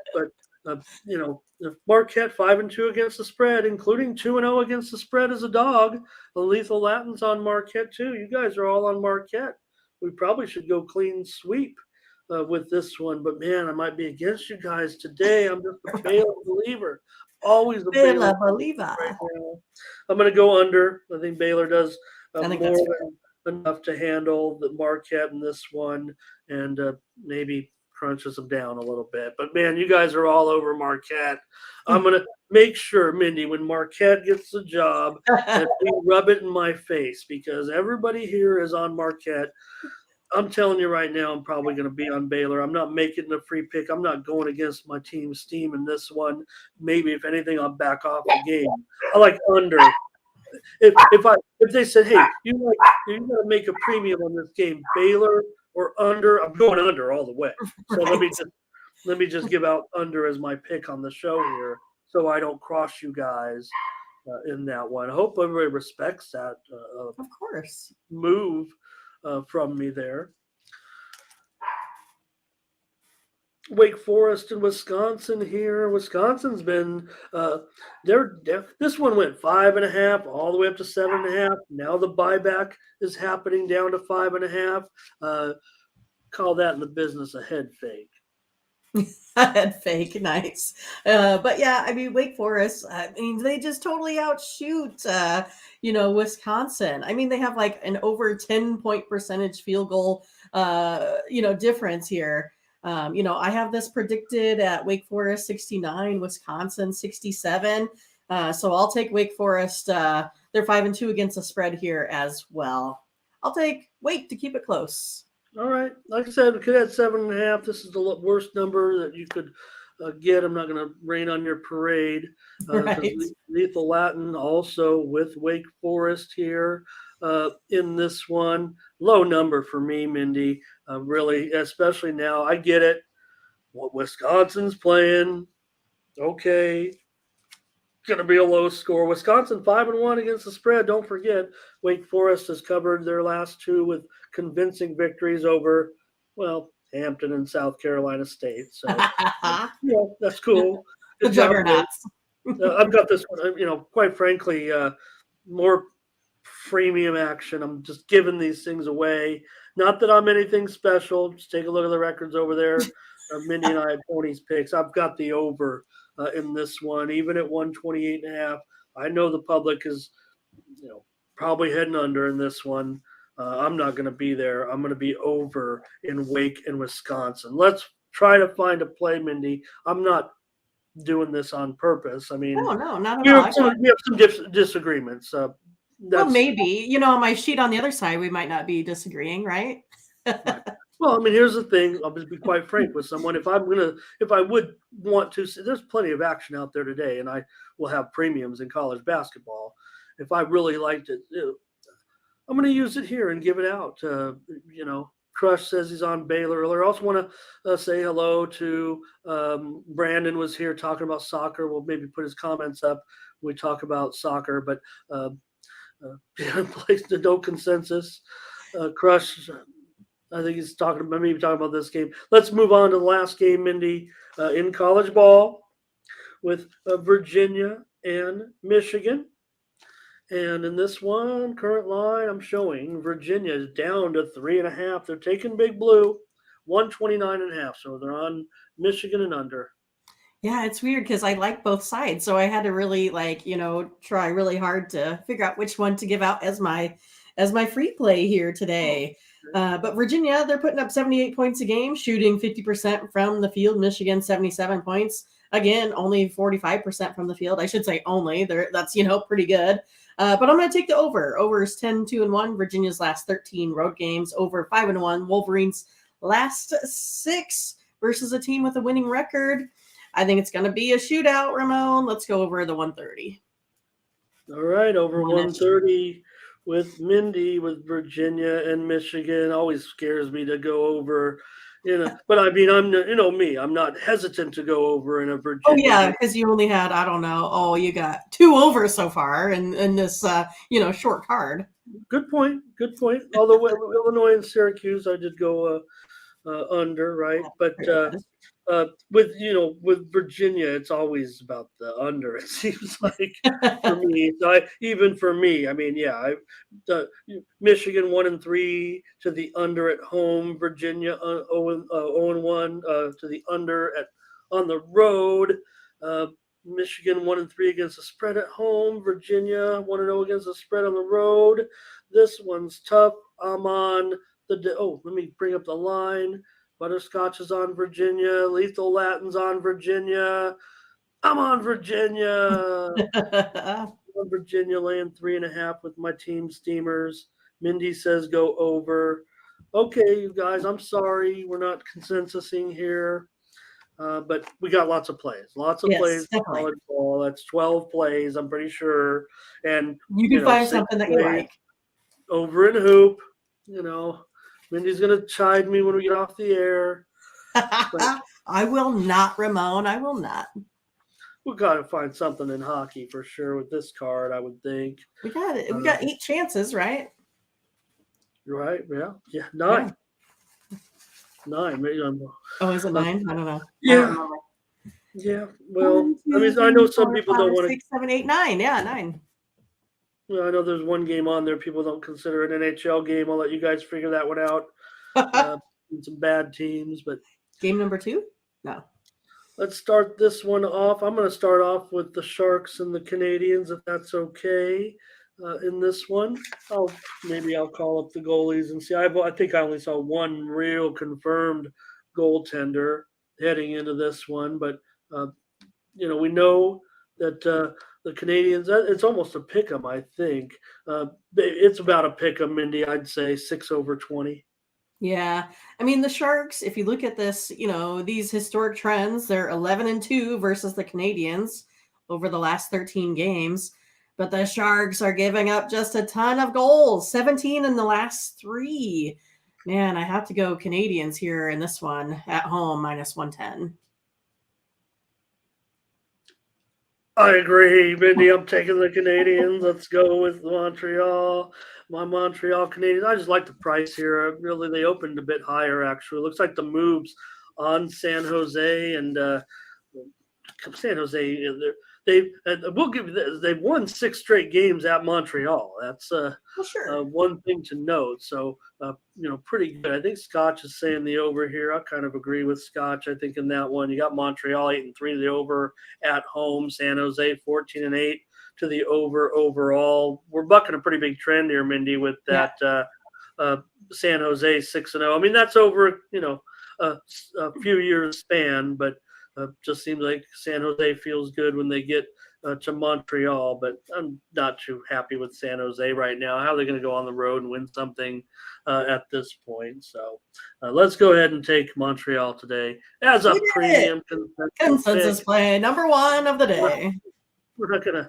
Speaker 2: if Marquette 5-2 against the spread, including 2-0 against the spread as a dog, the Lethal Latin's on Marquette too. You guys are all on Marquette. We probably should go clean sweep with this one. But man, I might be against you guys today. I'm just a Baylor believer. Always a Baylor believer. Right now. I'm going to go under. I think Baylor does more than enough to handle the Marquette in this one, and maybe crunches them down a little bit. But man, you guys are all over Marquette. I'm gonna make sure, Mindy, when Marquette gets the job, that we rub it in my face, because everybody here is on Marquette. I'm telling you right now, I'm probably going to be on Baylor. I'm not making a free pick. I'm not going against my team's steam in this one. Maybe if anything, I'll back off the game. I like under. If they said, hey, you got to make a premium on this game, Baylor or under, I'm going under all the way. So
Speaker 1: Right.
Speaker 2: let me just give out under as my pick on the show here, so I don't cross you guys in that one. I hope everybody respects that
Speaker 1: Of course.
Speaker 2: move from me there. Wake Forest and Wisconsin here. Wisconsin's been this one went 5.5 all the way up to 7.5. Now the buyback is happening down to 5.5. Call that in the business a head fake.
Speaker 1: Head fake, nice. But yeah, I mean, Wake Forest, I mean, they just totally outshoot, Wisconsin. I mean, they have like an over 10-point percentage field goal, difference here. I have this predicted at Wake Forest 69, Wisconsin 67. So I'll take Wake Forest. They're 5-2 against the spread here as well. I'll take Wake to keep it close.
Speaker 2: All right. Like I said, we could have 7.5. This is the worst number that you could get. I'm not going to rain on your parade.
Speaker 1: Right.
Speaker 2: Lethal Latin also with Wake Forest here in this one. Low number for me, Mindy. Really, especially now. I get it. What Wisconsin's playing. Okay. Going to be a low score. Wisconsin 5-1 against the spread. Don't forget, Wake Forest has covered their last two with convincing victories over, Hampton and South Carolina State. So, that's cool.
Speaker 1: The juggernauts.
Speaker 2: I've got this one, quite frankly, more freemium action. I'm just giving these things away. Not that I'm anything special. Just take a look at the records over there. Mindy and I had Tony's picks. I've got the over in this one, even at 128.5. I know the public is, probably heading under in this one. I'm not going to be there. I'm going to be over in Wake and Wisconsin. Let's try to find a play, Mindy. I'm not doing this on purpose. I mean,
Speaker 1: no, not at all.
Speaker 2: We have some disagreements.
Speaker 1: Well, maybe, on my sheet on the other side, we might not be disagreeing, right?
Speaker 2: Right. Well, I mean, here's the thing. I'll just be quite frank with someone. If I would want to, there's plenty of action out there today, and I will have premiums in college basketball. If I really liked it, I'm going to use it here and give it out. Crush says he's on Baylor earlier. I also want to say hello to Brandon was here talking about soccer. We'll maybe put his comments up when we talk about soccer, but place to no consensus. Crush, I think he's talking about this game. Let's move on to the last game, Mindy, in college ball with Virginia and Michigan. And in this one, current line, I'm showing Virginia is down to 3.5. They're taking Big Blue, 129.5. So they're on Michigan and under.
Speaker 1: Yeah, it's weird because I like both sides. So I had to really try really hard to figure out which one to give out as my free play here today. But Virginia, they're putting up 78 points a game, shooting 50% from the field. Michigan, 77 points. Again, only 45% from the field. I should say only. That's pretty good. But I'm going to take the over. Over is 10-2-1. Virginia's last 13 road games. Over 5-1. Wolverines' last 6 versus a team with a winning record. I think it's going to be a shootout, Ramon. Let's go over the 130.
Speaker 2: All right, over 130 with Mindy with Virginia and Michigan. Always scares me to go over. But I mean, I'm not hesitant to go over in a Virginia.
Speaker 1: Oh yeah, because you only had, I don't know. Oh, you got 2 over so far in this, short card.
Speaker 2: Good point. Although Illinois and Syracuse, I did go under, right? But with Virginia, it's always about the under. It seems like for me. So I mean, Michigan 1-3 to the under at home. Virginia 0-1 to the under on the road. Michigan 1-3 against the spread at home. Virginia 1-0 against the spread on the road. This one's tough. I'm on let me bring up the line. Butterscotch is on Virginia. Lethal Latin's on Virginia. I'm on Virginia. I'm on Virginia laying 3.5 with my team Steamers. Mindy says go over. Okay, you guys, I'm sorry. We're not consensusing here. But we got lots of plays. Lots of plays
Speaker 1: Yes,
Speaker 2: for
Speaker 1: definitely.
Speaker 2: college ball. That's 12 plays, I'm pretty sure. And,
Speaker 1: You can find
Speaker 2: 6
Speaker 1: something that you
Speaker 2: plays
Speaker 1: like.
Speaker 2: over in hoop. Mindy's going to chide me when we get off the air.
Speaker 1: I will not, Ramon. I will not.
Speaker 2: We've got to find something in hockey for sure with this card, I would think.
Speaker 1: We got it. We got 8 chances, right?
Speaker 2: Right? Yeah. 9.
Speaker 1: Yeah.
Speaker 2: 9. Maybe
Speaker 1: Oh, is it 9? I don't know.
Speaker 2: Yeah. Yeah. Well,
Speaker 1: 1, 2,
Speaker 2: I know
Speaker 1: 3,
Speaker 2: some
Speaker 1: 4,
Speaker 2: people
Speaker 1: 5,
Speaker 2: don't want to.
Speaker 1: 6, 7, 8, 9. Yeah, 9.
Speaker 2: I know there's one game on there people don't consider an NHL game. I'll let you guys figure that one out. Some bad teams, but
Speaker 1: game number 2? No.
Speaker 2: Let's start this one off. I'm going to start off with the Sharks and the Canadians, if that's okay. In this one, maybe I'll call up the goalies and see. I think I only saw one real confirmed goaltender heading into this one, but we know that the Canadians. It's almost a pick 'em, I think. It's about a pick 'em, Mindy. I'd say 6/20.
Speaker 1: Yeah. I mean, the Sharks, if you look at this, these historic trends, they're 11-2 versus the Canadians over the last 13 games. But the Sharks are giving up just a ton of goals, 17 in the last 3. Man, I have to go Canadians here in this one at home, -110.
Speaker 2: I agree, Mindy. I'm taking the Canadians. Let's go with Montreal. My Montreal Canadiens. I just like the price here. Really, they opened a bit higher, actually. It looks like the moves on San Jose and San Jose. We'll give you this. They've won 6 straight games at Montreal. That's
Speaker 1: sure.
Speaker 2: one thing to note. So, pretty good. I think Scotch is saying the over here. I kind of agree with Scotch. I think in that one, you got Montreal 8-3 to the over at home. San Jose 14-8 to the over overall. We're bucking a pretty big trend here, Mindy, with that San Jose 6-0. I mean, that's over a few years span, but just seems like San Jose feels good when they get to Montreal, but I'm not too happy with San Jose right now. How are they going to go on the road and win something at this point? So let's go ahead and take Montreal today as a premium
Speaker 1: consensus play, number 1 of the day.
Speaker 2: We're not going to,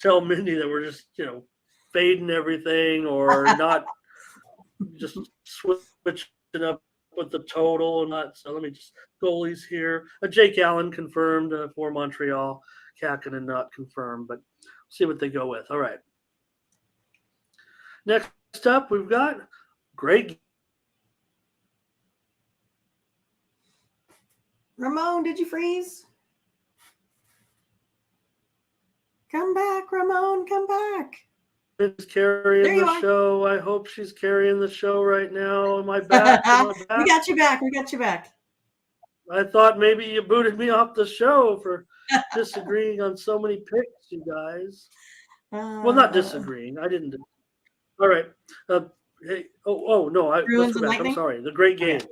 Speaker 2: tell Mindy that we're just, fading everything or not just switching up with the total and not. So let me just goalies here. Jake Allen confirmed for Montreal. Kakinen not confirmed, but see what they go with. All right. Next up, we've got Greg.
Speaker 1: Ramon, did you freeze? Come back, Ramon. Come back.
Speaker 2: Is carrying the show. I hope she's carrying the show right now. Am I back?
Speaker 1: We got you back. We got you back.
Speaker 2: I thought maybe you booted me off the show for disagreeing on so many picks, you guys. Well, not disagreeing. I didn't. All right. Hey. Oh no. Let's go back. I'm sorry. The great game. Okay.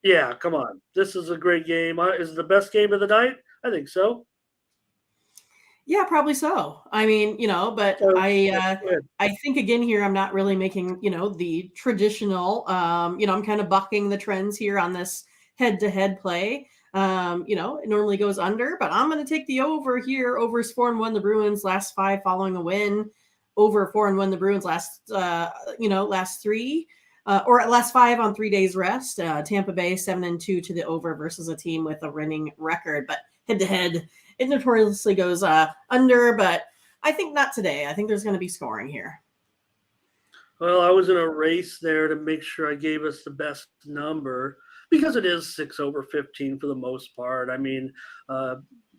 Speaker 2: Yeah. Come on. This is a great game. Is it the best game of the night? I think so.
Speaker 1: Yeah, probably so. I mean, but I think again here, I'm not really making, the traditional, I'm kind of bucking the trends here on this head-to-head play. It normally goes under, but I'm going to take the over here. Over is 4-1 the Bruins last 5 following a win. Over 4-1 the Bruins last 3 or at last 5 on 3 days rest. Tampa Bay 7-2 to the over versus a team with a winning record, but head-to-head, it notoriously goes under, but I think not today. I think there's going to be scoring here.
Speaker 2: Well, I was in a race there to make sure I gave us the best number because it is 6/15 for the most part. I mean,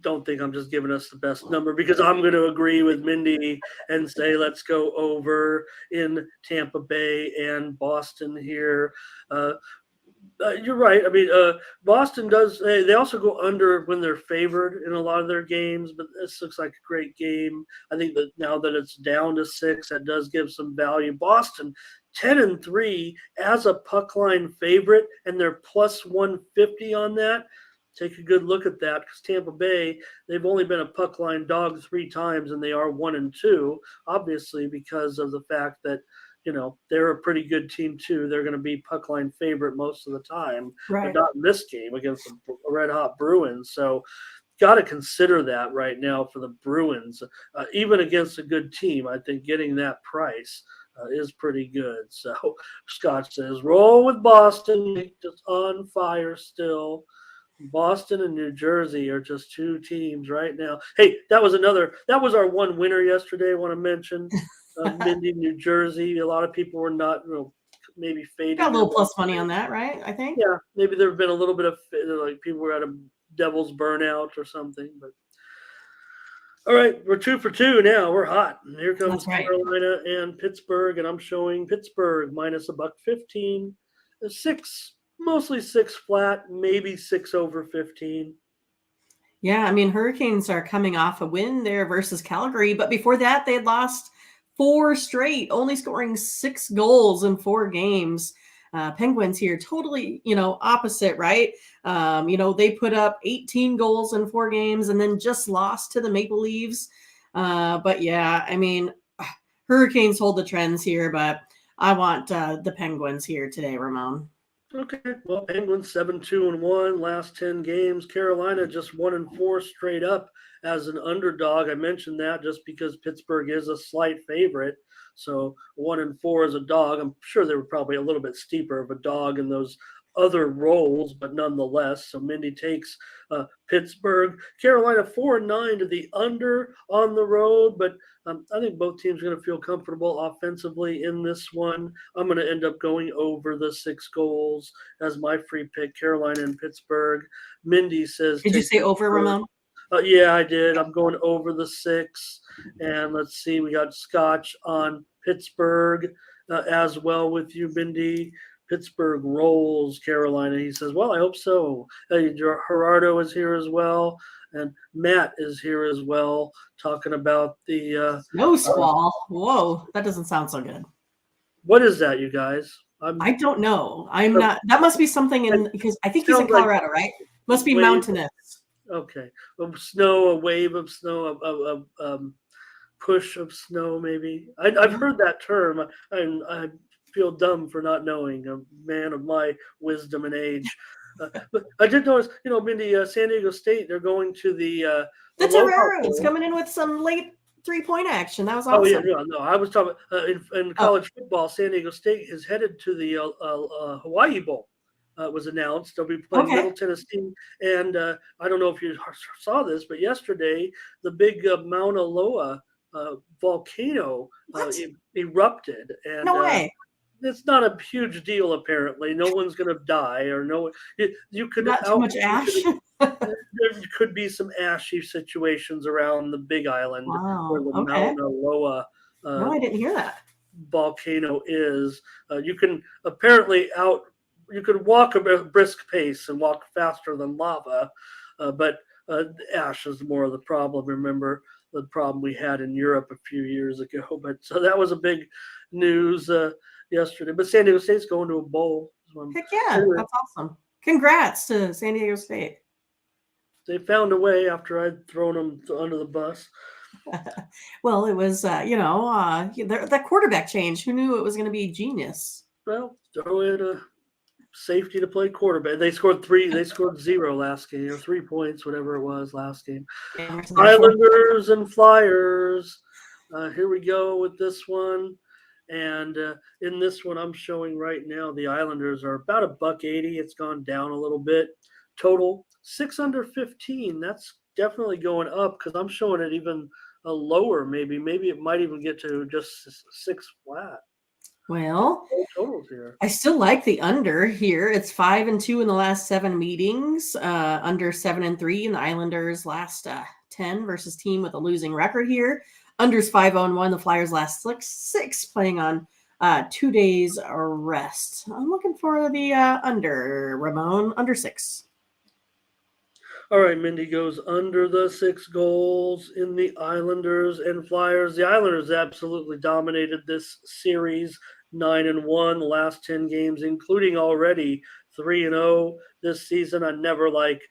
Speaker 2: don't think I'm just giving us the best number because I'm going to agree with Mindy and say let's go over in Tampa Bay and Boston here. You're right. I mean, Boston does. They also go under when they're favored in a lot of their games, but this looks like a great game. I think that now that it's down to 6, that does give some value. Boston 10-3 as a puck line favorite, and they're plus 150 on that. Take a good look at that, because Tampa Bay, they've only been a puck line dog 3 times, and they are 1-2, obviously because of the fact that, they're a pretty good team too. They're going to be puck line favorite most of the time,
Speaker 1: Right.
Speaker 2: but not in this game against the red hot Bruins. So got to consider that right now for the Bruins, even against a good team. I think getting that price is pretty good. So Scott says, roll with Boston, just on fire still. Boston and New Jersey are just 2 teams right now. Hey, that was our one winner yesterday. I want to mention Mindy, New Jersey. A lot of people were not, maybe fading.
Speaker 1: Got a little plus money on that, right? I think.
Speaker 2: Yeah, maybe there have been a little bit of, like, people were at a Devil's burnout or something. But all right, we're 2 for 2 now. We're hot. And here comes Carolina and Pittsburgh, and I'm showing Pittsburgh minus $1.15, 6. Mostly 6 flat, maybe 6 over 15.
Speaker 1: Yeah, I mean, Hurricanes are coming off a win there versus Calgary, but before that, they had lost 4 straight, only scoring 6 goals in 4 games. Penguins here, totally, opposite, right? They put up 18 goals in 4 games and then just lost to the Maple Leafs. But yeah, I mean, Hurricanes hold the trends here, but I want the Penguins here today, Ramon.
Speaker 2: Okay, well, Penguins 7-2-1 last 10 games. Carolina just 1-4 straight up as an underdog. I mentioned that just because Pittsburgh is a slight favorite. So 1-4 as a dog. I'm sure they were probably a little bit steeper of a dog in those other roles, but nonetheless. So Mindy takes Pittsburgh. Carolina 4-9 to the under on the road, but I think both teams are going to feel comfortable offensively in this one. I'm going to end up going over the 6 goals as my free pick, Carolina and Pittsburgh. Mindy says,
Speaker 1: did you say
Speaker 2: Pittsburgh.
Speaker 1: Over, Ramon?
Speaker 2: Yeah, I did. I'm going over the 6. And let's see, we got Scotch on Pittsburgh as well with you, Mindy. Pittsburgh rolls Carolina. He says, well, I hope so. Gerardo is here as well. And Matt is here as well, talking about the
Speaker 1: snow squall. Whoa, that doesn't sound so good.
Speaker 2: What is that, you guys?
Speaker 1: I don't know. I'm not. That must be something because I think he's in Colorado, right? Must be mountainous.
Speaker 2: Okay. Snow, a wave of snow, a push of snow, maybe. I've heard that term. I feel dumb for not knowing, a man of my wisdom and age. But I did notice, Mindy, San Diego State, they're going to the
Speaker 1: Toreros coming in with some late 3-point action. That was awesome.
Speaker 2: Oh, yeah, no, I was talking in college football. San Diego State is headed to the Hawaii Bowl. Was announced. They'll be playing Middle Tennessee. And I don't know if you saw this, but yesterday, the big Mauna Loa volcano erupted. And,
Speaker 1: no way.
Speaker 2: It's not a huge deal, apparently. No one's going to die, or you could
Speaker 1: not too much ash.
Speaker 2: There could be some ashy situations around the Big Island where the Mauna Loa.
Speaker 1: No, I didn't hear that.
Speaker 2: Volcano is. You can apparently You could walk a brisk pace and walk faster than lava, but ash is more of the problem. Remember the problem we had in Europe a few years ago. But so that was a big news yesterday. But San Diego State's going to a bowl.
Speaker 1: Heck yeah, that's awesome. Congrats to San Diego State.
Speaker 2: They found a way after I'd thrown them under the bus.
Speaker 1: Well, it was, that quarterback change. Who knew it was going to be genius?
Speaker 2: Well, throw in a safety to play quarterback. They scored 3. They scored 0 last game, or 3 points, whatever it was last game. Islanders and Flyers. Here we go with this one. And in this one, I'm showing right now the Islanders are about $1.80. It's gone down a little bit. Total 6 under 15. That's definitely going up because I'm showing it even a lower. Maybe it might even get to just 6 flat.
Speaker 1: Well,
Speaker 2: totals here.
Speaker 1: I still like the under here. It's 5-2 in the last 7 meetings. Under 7-3 in the Islanders last 10 versus team with a losing record here. Under's 5-1. The Flyers last 6 playing on 2 days rest. I'm looking for the under, Ramon, under 6.
Speaker 2: All right, Mindy goes under the 6 goals in the Islanders and Flyers. The Islanders absolutely dominated this series 9-1 the last 10 games, including already 3-0 this season. I never like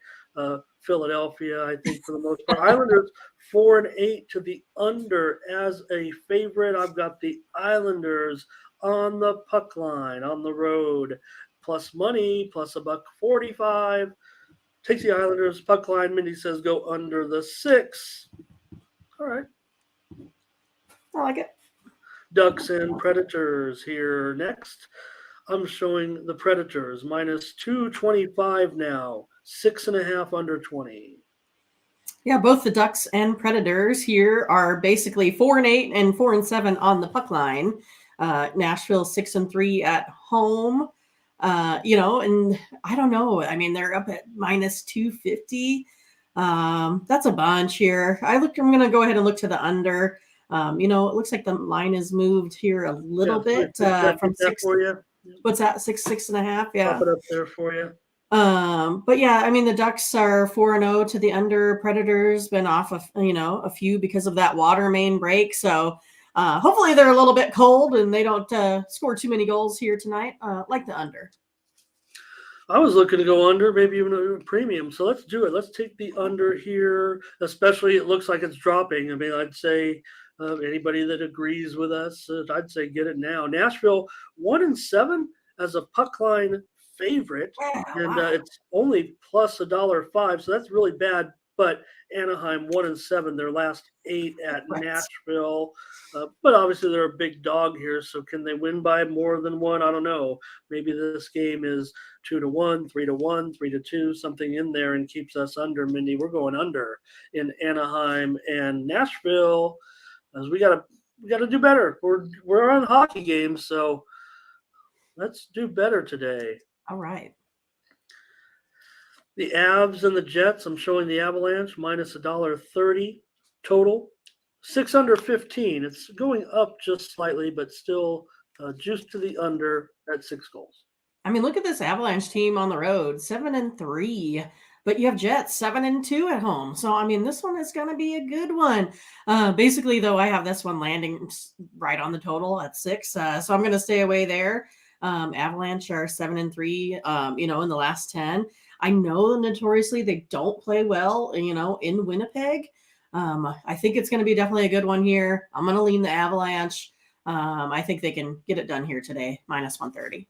Speaker 2: Philadelphia, I think, for the most part. Islanders 4-8 to the under as a favorite. I've got the Islanders on the puck line on the road, plus money, plus $1.45. Takes the Islanders puck line. Mindy says go under the 6. All right.
Speaker 1: I like it.
Speaker 2: Ducks and Predators here next. I'm showing the Predators minus 225 now, 6.5 under 20.
Speaker 1: Yeah, both the Ducks and Predators here are basically 4-8 and 4-7 on the puck line. Nashville 6-3 at home. And I don't know. I mean, they're up at minus 250. That's a bunch here. I'm going to go ahead and look to the under. It looks like the line is moved here a little bit from 6.
Speaker 2: For you.
Speaker 1: What's that? 6.5? Yeah.
Speaker 2: Pop it up there for you.
Speaker 1: But yeah, I mean, the Ducks are 4-0 to the under. Predators been off of, a few because of that water main break. So hopefully they're a little bit cold and they don't score too many goals here tonight. Like the under.
Speaker 2: I was looking to go under, maybe even a premium. So let's do it. Let's take the under here, especially it looks like it's dropping. I mean, I'd say anybody that agrees with us, I'd say get it now. Nashville 1-7 as a puck line favorite, and it's only plus $1.05, so that's really bad. But Anaheim 1-7, their last 8 at Nashville. But obviously they're a big dog here, so can they win by more than one? I don't know. Maybe this game is 2-1, 3-1, 3-2, something in there, and keeps us under. Mindy, we're going under in Anaheim and Nashville, as we gotta do better. We're on hockey games, so let's do better today.
Speaker 1: All right.
Speaker 2: The Avs and the Jets, I'm showing the Avalanche minus $1.30 total. 6 under 15. It's going up just slightly, but still juiced to the under at 6 goals.
Speaker 1: I mean, look at this Avalanche team on the road, 7-3, but you have Jets 7-2 at home. So, I mean, this one is going to be a good one. Basically, though, I have this one landing right on the total at 6. So I'm going to stay away there. Avalanche are 7-3, in the last 10. I know notoriously they don't play well, in Winnipeg. I think it's going to be definitely a good one here. I'm going to lean the Avalanche. I think they can get it done here today, minus 130.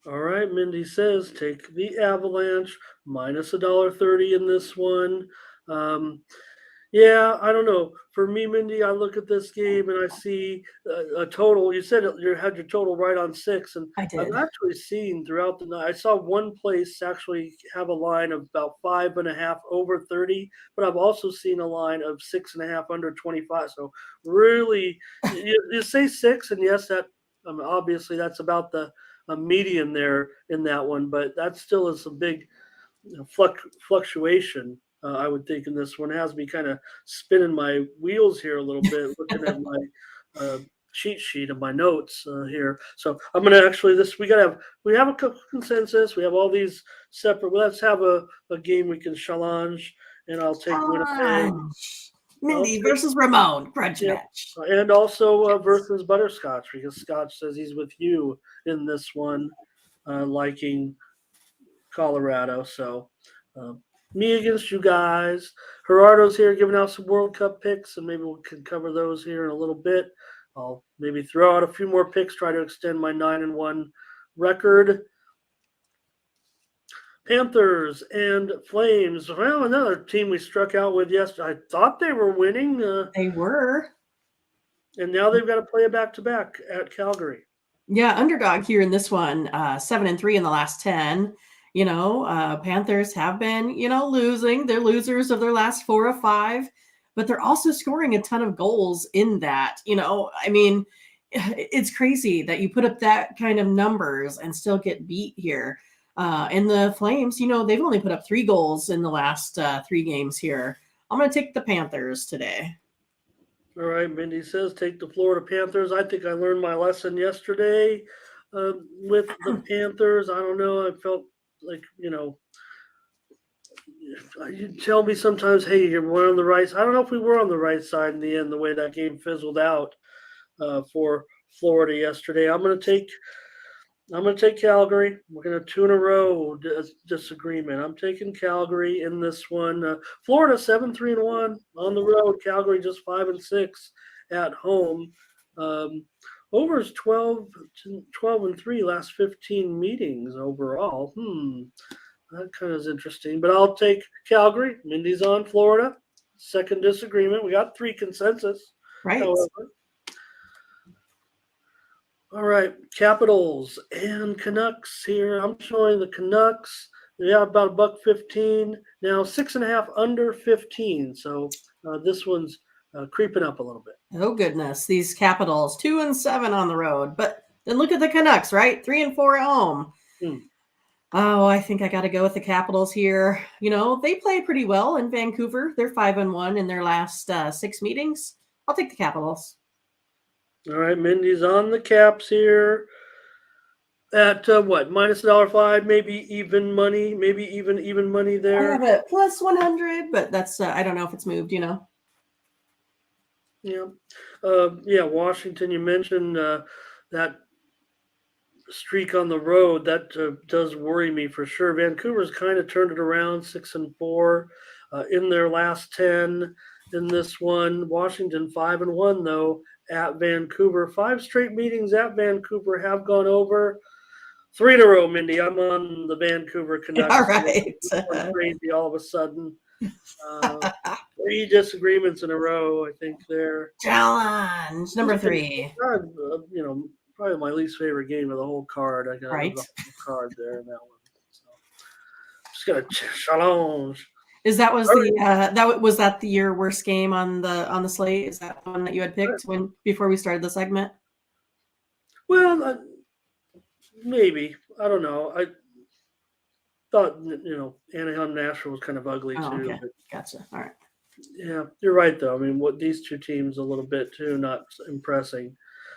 Speaker 2: All right, Mindy says take the Avalanche minus $1.30 in this one. Yeah, I don't know. For me, Mindy, I look at this game and I see a total. You said you had your total right on 6, and
Speaker 1: I did.
Speaker 2: I've actually seen throughout the night. I saw one place actually have a line of about 5.5 over 30, but I've also seen a line of 6.5 under 25. So really, you say 6, and yes, that obviously that's about the median there in that one, but that still is a big fluctuation. I would think in this one. It has me kind of spinning my wheels here a little bit, looking at my cheat sheet of my notes here. So I'm going to actually we have a consensus. We have all these separate. Let's have a game we can challenge, and I'll take Winnipeg.
Speaker 1: Mindy versus Ramon, grudge match.
Speaker 2: And also versus Butterscotch, because Scotch says he's with you in this one, liking Colorado. So me against you guys. Gerardo's here giving out some World Cup picks, and maybe we can cover those here in a little bit. I'll maybe throw out a few more picks, try to extend my 9-1 record. Panthers and Flames. Well, another team we struck out with yesterday. I thought they were winning.
Speaker 1: They were.
Speaker 2: And now they've got to play a back-to-back at Calgary.
Speaker 1: Yeah, underdog here in this one, 7-3 in the last 10. Panthers have been, losing. They're losers of their last 4 of 5, but they're also scoring a ton of goals in that. I mean, it's crazy that you put up that kind of numbers and still get beat here. And the Flames, they've only put up 3 goals in the last 3 games here. I'm going to take the Panthers today.
Speaker 2: All right, Mindy says take the Florida Panthers. I think I learned my lesson yesterday with the Panthers. I don't know. I felt like, you tell me sometimes, hey, we're on the right side. I don't know if we were on the right side in the end, the way that game fizzled out for Florida yesterday. I'm going to take Calgary. We're going to 2 in a row disagreement. I'm taking Calgary in this one. Florida 7-3-1 on the road. Calgary just 5-6 at home. Over is 12-3 last 15 meetings overall. That kind of is interesting. But I'll take Calgary. Mindy's on Florida. Second disagreement. We got 3 consensus.
Speaker 1: Right.
Speaker 2: However. All right, Capitals and Canucks here. I'm showing the Canucks. Yeah, about $1.15 now, 6.5 under 15. So this one's creeping up a little bit.
Speaker 1: Oh goodness, these Capitals 2-7 on the road, but then look at the Canucks, right? 3-4 at home. Oh, I think I got to go with the Capitals here. They play pretty well in Vancouver. They're 5-1 in their last 6 meetings. I'll take the Capitals.
Speaker 2: All right, Mindy's on the Caps here at what, minus $1.05, maybe even money, even money there.
Speaker 1: I have it plus 100, but that's I don't know if it's moved.
Speaker 2: Yeah. Washington. You mentioned that streak on the road. That does worry me for sure. Vancouver's kind of turned it around, 6-4 in their last 10. In this one, Washington 5-1 though at Vancouver. 5 straight meetings at Vancouver have gone over. 3 in a row, Mindy. I'm on the Vancouver Canucks.
Speaker 1: All right.
Speaker 2: Crazy all of a sudden. 3 disagreements in a row, I think there.
Speaker 1: Challenge number 3.
Speaker 2: Probably my least favorite game of the whole card. I got
Speaker 1: right.
Speaker 2: the whole card there in that one. So just got a challenge.
Speaker 1: Is that was that the your worst game on the slate? Is that one that you had picked before we started the segment?
Speaker 2: Well, maybe. I don't know. I thought Anaheim Nashville was kind of ugly too.
Speaker 1: Okay. Gotcha. All right.
Speaker 2: Yeah, you're right though. I mean, what these 2 teams a little bit too, not impressing.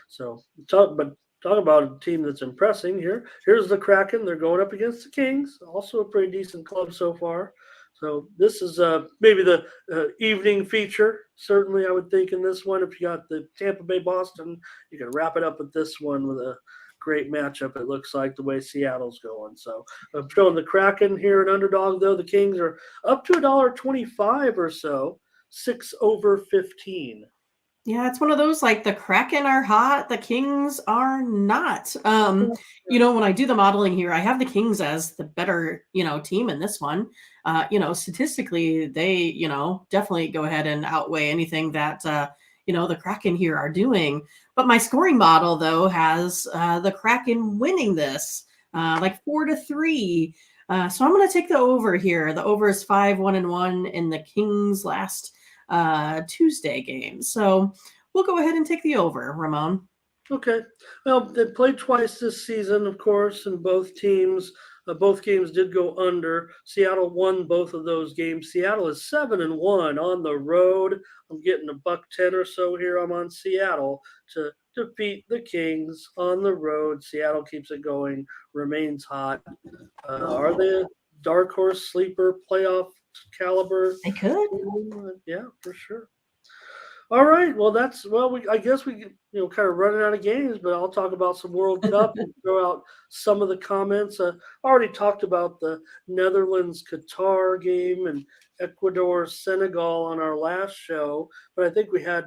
Speaker 2: So talk about a team that's impressing here. Here's the Kraken. They're going up against the Kings, also a pretty decent club so far. So this is maybe the evening feature. Certainly, I would think in this one, if you got the Tampa Bay Boston, you can wrap it up with this one with a great matchup. It looks like the way Seattle's going. So I'm showing the Kraken here, an underdog though. The Kings are up to $1.25 or so, 6 over 15.
Speaker 1: Yeah, it's one of those like the Kraken are hot, the Kings are not. When I do the modeling here, I have the Kings as the better, team in this one. Statistically, they, definitely go ahead and outweigh anything that, the Kraken here are doing. But my scoring model, though, has the Kraken winning this, like 4-3. So I'm going to take the over here. The over is 5-1-1 in the Kings last Tuesday game. So we'll go ahead and take the over, Ramon.
Speaker 2: Okay. Well, they played twice this season, of course, and both teams did go under. Seattle won both of those games. Seattle is 7-1 on the road. I'm getting $1.10 or so here. I'm on Seattle to defeat the Kings on the road. Seattle keeps it going, remains hot. Are they a dark horse sleeper playoff caliber?
Speaker 1: They could.
Speaker 2: Yeah, for sure. All right. Well, I guess we kind of running out of games, but I'll talk about some World Cup and throw out some of the comments. I already talked about the Netherlands-Qatar game and Ecuador-Senegal on our last show, but I think we had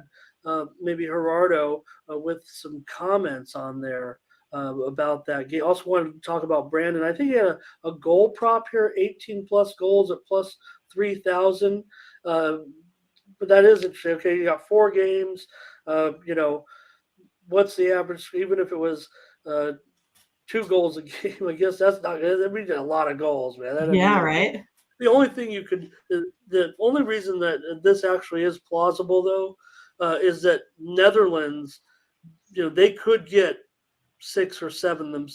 Speaker 2: maybe Gerardo with some comments on there about that game. Also wanted to talk about Brandon. I think he had a goal prop here, 18-plus goals at plus 3,000. But that is interesting. Okay, you got 4 games. What's the average? Even if it was 2 goals a game, I guess that's not. That means a lot of goals, man.
Speaker 1: Right.
Speaker 2: The only thing the only reason that this actually is plausible though, is that Netherlands, they could get 6 or 7 them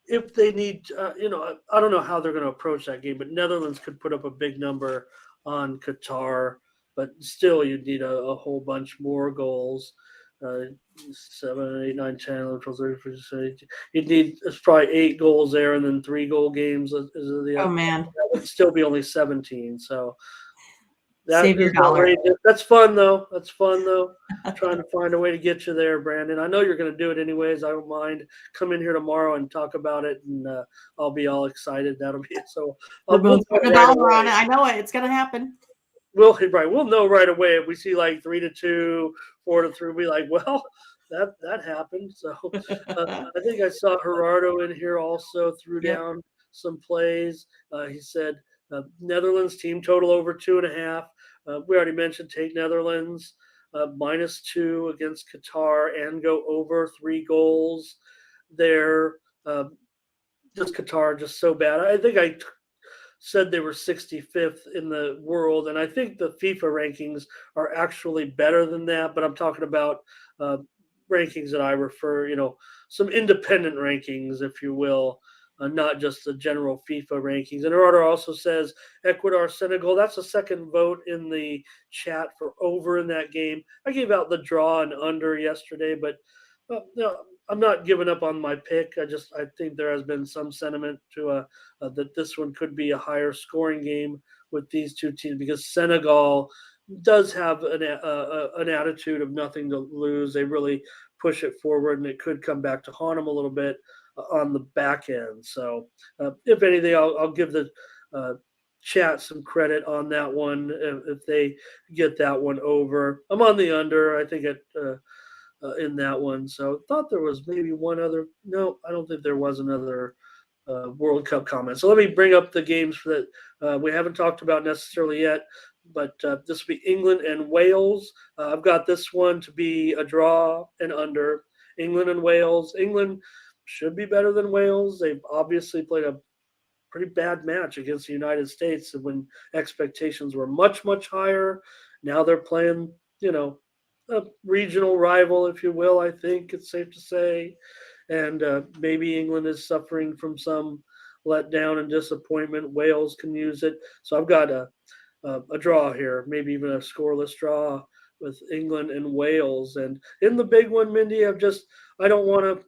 Speaker 2: if they need. I don't know how they're going to approach that game, but Netherlands could put up a big number on Qatar, but still you'd need a whole bunch more goals. 7, 8, 9, 10, 11, 12, 13, 14, 15. You'd need probably 8 goals there and then 3 goal games.
Speaker 1: Oh man,
Speaker 2: that would still be only 17. So That
Speaker 1: Save your
Speaker 2: is
Speaker 1: dollar.
Speaker 2: outrageous. That's fun though. That's fun though. Trying to find a way to get you there, Brandon. I know you're going to do it anyways. I don't mind. Come in here tomorrow and talk about it, and I'll be all excited. That'll be so.
Speaker 1: We're
Speaker 2: We'll
Speaker 1: both
Speaker 2: know
Speaker 1: putting a
Speaker 2: right
Speaker 1: dollar on
Speaker 2: away.
Speaker 1: it. I know it. It's going to happen.
Speaker 2: We'll know right away if we see like 3-2, 4-3. We'll be like, well, that happened. So I think I saw Gerardo in here also threw
Speaker 1: Yep.
Speaker 2: down some plays. He said Netherlands team total over 2.5. We already mentioned take Netherlands -2 against Qatar and go over 3 goals there. Just Qatar, just so bad. I think I said they were 65th in the world, and I think the FIFA rankings are actually better than that. But I'm talking about uh, rankings that I refer, some independent rankings, if you will, not just the general FIFA rankings. And Gerardo also says Ecuador, Senegal. That's the second vote in the chat for over in that game. I gave out the draw and under yesterday, but no, I'm not giving up on my pick. I think there has been some sentiment to that this one could be a higher scoring game with these two teams because Senegal does have an attitude of nothing to lose. They really push it forward, and it could come back to haunt them a little bit on the back end. So, if anything, I'll give the chat some credit on that one if they get that one over. I'm on the under. I think in that one. So thought there was maybe one other. No, I don't think there was another World Cup comment. So let me bring up the games that we haven't talked about necessarily yet. But this will be England and Wales. I've got this one to be a draw and under. England and Wales. England should be better than Wales. They've obviously played a pretty bad match against the United States when expectations were much, much higher. Now they're playing, a regional rival, if you will, I think it's safe to say. And maybe England is suffering from some letdown and disappointment. Wales can use it. So I've got a draw here, maybe even a scoreless draw with England and Wales. And in the big one, Mindy, I don't want to,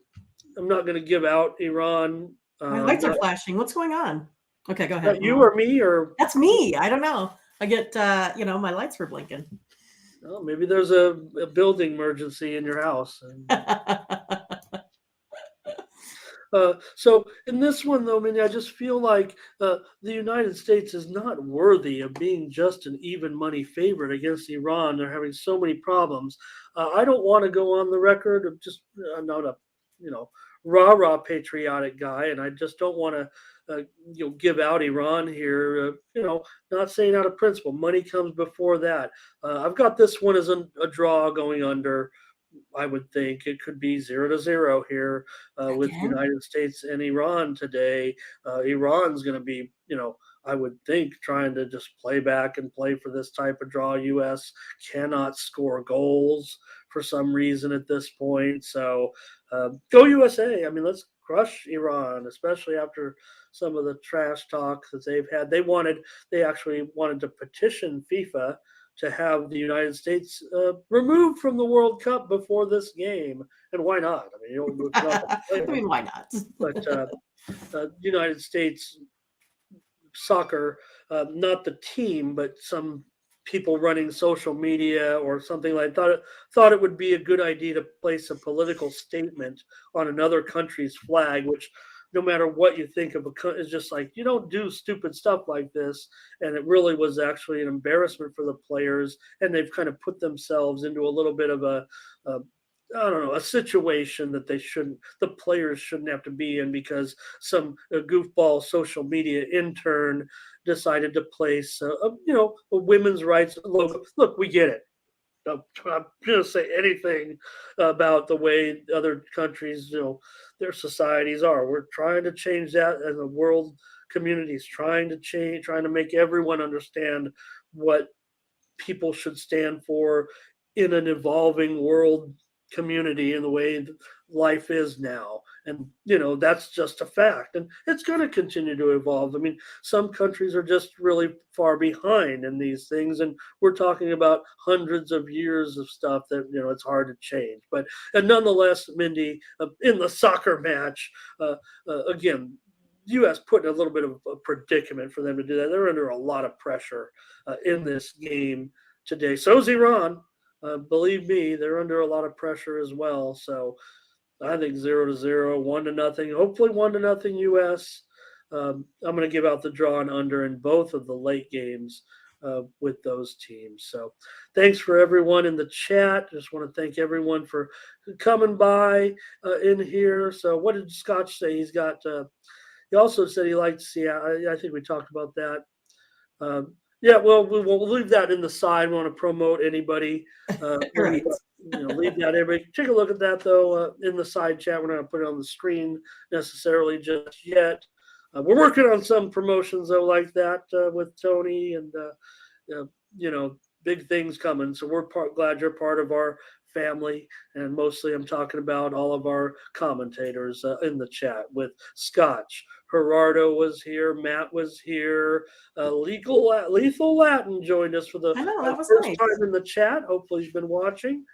Speaker 2: I'm not going to give out Iran.
Speaker 1: My lights are flashing. What's going on? Okay, go ahead.
Speaker 2: You or me or
Speaker 1: that's me. I don't know. I get my lights were blinking.
Speaker 2: Oh, maybe there's a building emergency in your house. So in this one, though, I mean, I just feel like the United States is not worthy of being just an even money favorite against Iran. They're having so many problems. I don't want to go on the record of just I'm not a rah patriotic guy, and I just don't want to give out Iran here. Not saying out of principle. Money comes before that. I've got this one as a draw going under. I would think it could be 0-0 here with United States and Iran today. Iran's going to be, I would think trying to just play back and play for this type of draw. U.S. cannot score goals for some reason at this point. So go USA. I mean, let's crush Iran, especially after some of the trash talk that they've had. They actually wanted to petition FIFA to have the United States removed from the World Cup before this game. And why not? I mean,
Speaker 1: why not?
Speaker 2: But United States soccer, not the team, but some people running social media or something like that thought it would be a good idea to place a political statement on another country's flag, which no matter what you think of it's just like you don't do stupid stuff like this. And it really was actually an embarrassment for the players, and they've kind of put themselves into a little bit of a situation that the players shouldn't have to be in because some goofball social media intern decided to place a women's rights logo. Look, we get it. I'm going to say anything about the way other countries, their societies are. We're trying to change that, and the world community is trying to make everyone understand what people should stand for in an evolving world community in the way life is now. And that's just a fact, and it's going to continue to evolve. I mean, some countries are just really far behind in these things, and we're talking about hundreds of years of stuff that it's hard to change. But nonetheless, Mindy, in the soccer match, again, U.S. put in a little bit of a predicament for them to do that. They're under a lot of pressure in this game today. So is Iran. Believe me, they're under a lot of pressure as well. So I think 0-0, 1-0. Hopefully 1-0 U.S. I'm going to give out the draw and under in both of the late games with those teams. So thanks for everyone in the chat. Just want to thank everyone for coming by in here. So what did Scotch say? He's got. He also said he liked Seattle. I think we talked about that. Yeah, well, we'll leave that in the side. We want to promote anybody.
Speaker 1: Right.
Speaker 2: Leave that. Everybody take a look at that though in the side chat. We're not going to put it on the screen necessarily just yet. We're working on some promotions though, like that with Tony, and big things coming. So we're glad you're part of our family, and mostly I'm talking about all of our commentators in the chat with Scotch. Gerardo was here, Matt was here, Lethal Latin joined us for the first
Speaker 1: nice.
Speaker 2: time in the chat. Hopefully he's been watching.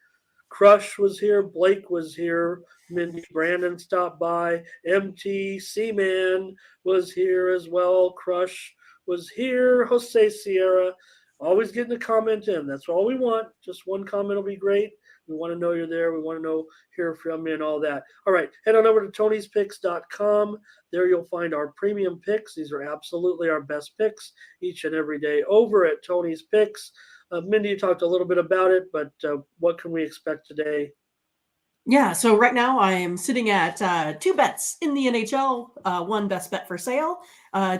Speaker 2: Crush was here, Blake was here, Mindy Brandon stopped by, MT Seaman was here as well, Crush was here, Jose Sierra. Always getting a comment in. That's all we want. Just one comment will be great. We want to know you're there. We want to hear from you and all that. All right. Head on over to Tony'sPicks.com. There you'll find our premium picks. These are absolutely our best picks each and every day over at Tony's Picks. Mindy, you talked a little bit about it, but what can we expect today?
Speaker 1: Yeah, so right now I am sitting at 2 bets in the NHL, 1 best bet for sale,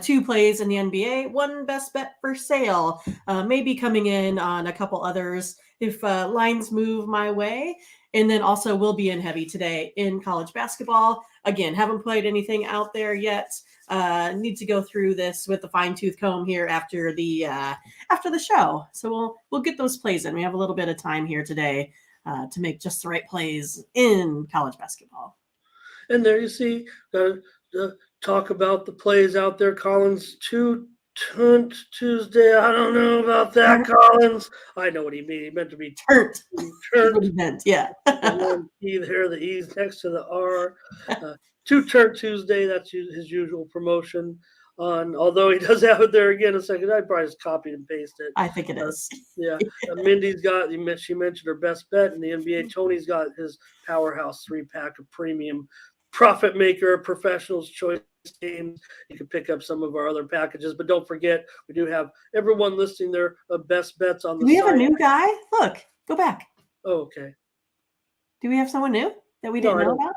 Speaker 1: 2 plays in the NBA, 1 best bet for sale, maybe coming in on a couple others if lines move my way. And then also we'll be in heavy today in college basketball. Again, haven't played anything out there yet. Need to go through this with the fine-tooth comb here after the show. So we'll get those plays in. We have a little bit of time here today to make just the right plays in college basketball.
Speaker 2: And there you see, talk about the plays out there. Collins, Turnt Tuesday. I don't know about that, Collins. I know what he meant. He meant to be
Speaker 1: Turnt.
Speaker 2: Turnt.
Speaker 1: What he meant, yeah.
Speaker 2: The E there, the E's next to the R. Turnt Tuesday. That's his usual promotion. Although he does have it there again a second. I probably just copied and pasted it.
Speaker 1: I think it is.
Speaker 2: Yeah. Mindy's got, she mentioned her best bet in the NBA. Tony's got his powerhouse 3-pack of premium profit maker professionals choice games. You can pick up some of our other packages, but don't forget, we do have everyone listing their best bets on the site.
Speaker 1: Do we have a new guy? Look, go back.
Speaker 2: Oh, okay.
Speaker 1: Do we have someone new that we didn't know about?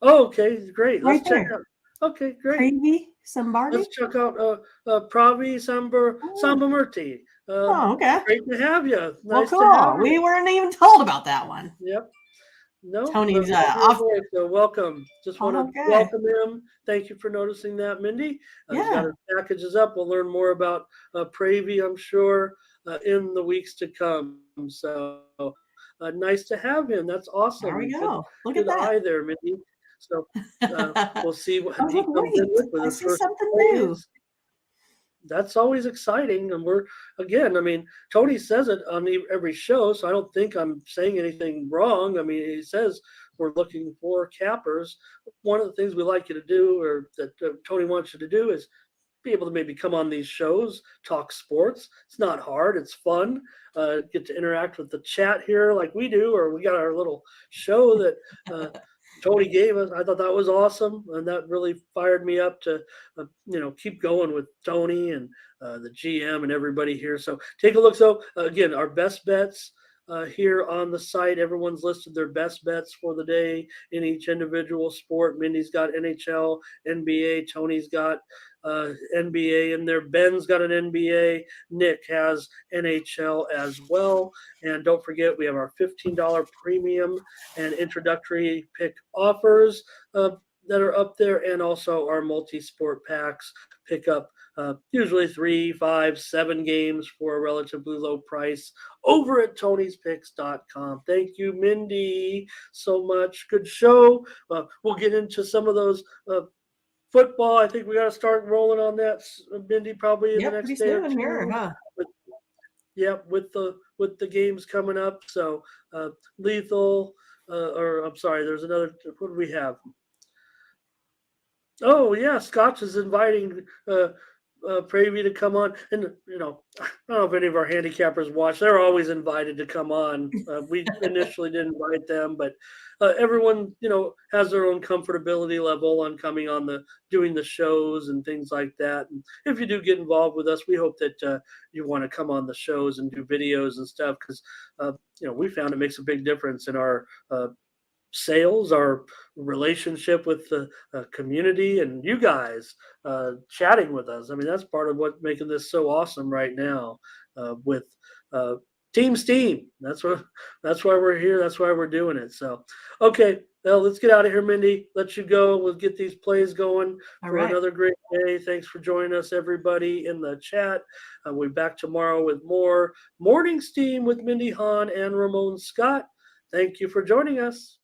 Speaker 2: Oh, okay. Great.
Speaker 1: Right
Speaker 2: Let's check out. Okay, great.
Speaker 1: Pravi Sambardi?
Speaker 2: Let's check out Pravi Sambamurti.
Speaker 1: Okay.
Speaker 2: Great to have you.
Speaker 1: Nice to have you. We weren't even told about that one.
Speaker 2: Yep. No,
Speaker 1: Tony's off.
Speaker 2: So welcome. Just want to welcome him. Thank you for noticing that, Mindy. He's got his packages up. We'll learn more about Pravi, I'm sure, in the weeks to come. So nice to have him. That's awesome.
Speaker 1: There we go. Look
Speaker 2: good
Speaker 1: at that.
Speaker 2: eye there, Mindy. So we'll see what he comes in with
Speaker 1: I see something new.
Speaker 2: That's always exciting. And Tony says it on every show, so I don't think I'm saying anything wrong. He says we're looking for cappers. One of the things we like you to do, or that Tony wants you to do, is be able to maybe come on these shows, talk sports. It's not hard. It's fun. Get to interact with the chat here like we do, or we got our little show that Tony gave us. I thought that was awesome, and that really fired me up to, keep going with Tony and the GM and everybody here. So take a look. So again, our best bets here on the site. Everyone's listed their best bets for the day in each individual sport. Mindy's got NHL, NBA. Tony's got NBA in there. Ben's got an NBA. Nick has NHL as well. And don't forget, we have our $15 premium and introductory pick offers that are up there, and also our multi-sport packs. Pick up usually 3, 5, 7 games for a relatively low price over at Tony'sPicks.com. Thank you, Mindy, so much. Good show. We'll get into some of those football. I think we got to start rolling on that, Mindy, probably in the next day or two.
Speaker 1: Here, huh?
Speaker 2: With the games coming up. So Lethal, there's another. What do we have? Oh yeah, Scotch is inviting Pravy to come on, and I don't know if any of our handicappers watch. They're always invited to come on. We initially didn't invite them, but everyone has their own comfortability level on coming on doing the shows and things like that. And if you do get involved with us, we hope that you want to come on the shows and do videos and stuff because we found it makes a big difference in our sales, our relationship with the community, and you guys chatting with us. I mean, that's part of what making this so awesome right now with uh, Team Steam. That's why we're here. That's why we're doing it. So, okay, well, let's get out of here, Mindy. Let you go. We'll get these plays going for another great day. Thanks for joining us, everybody in the chat. We'll be back tomorrow with more Morning Steam with Mindy Hahn and Ramon Scott. Thank you for joining us.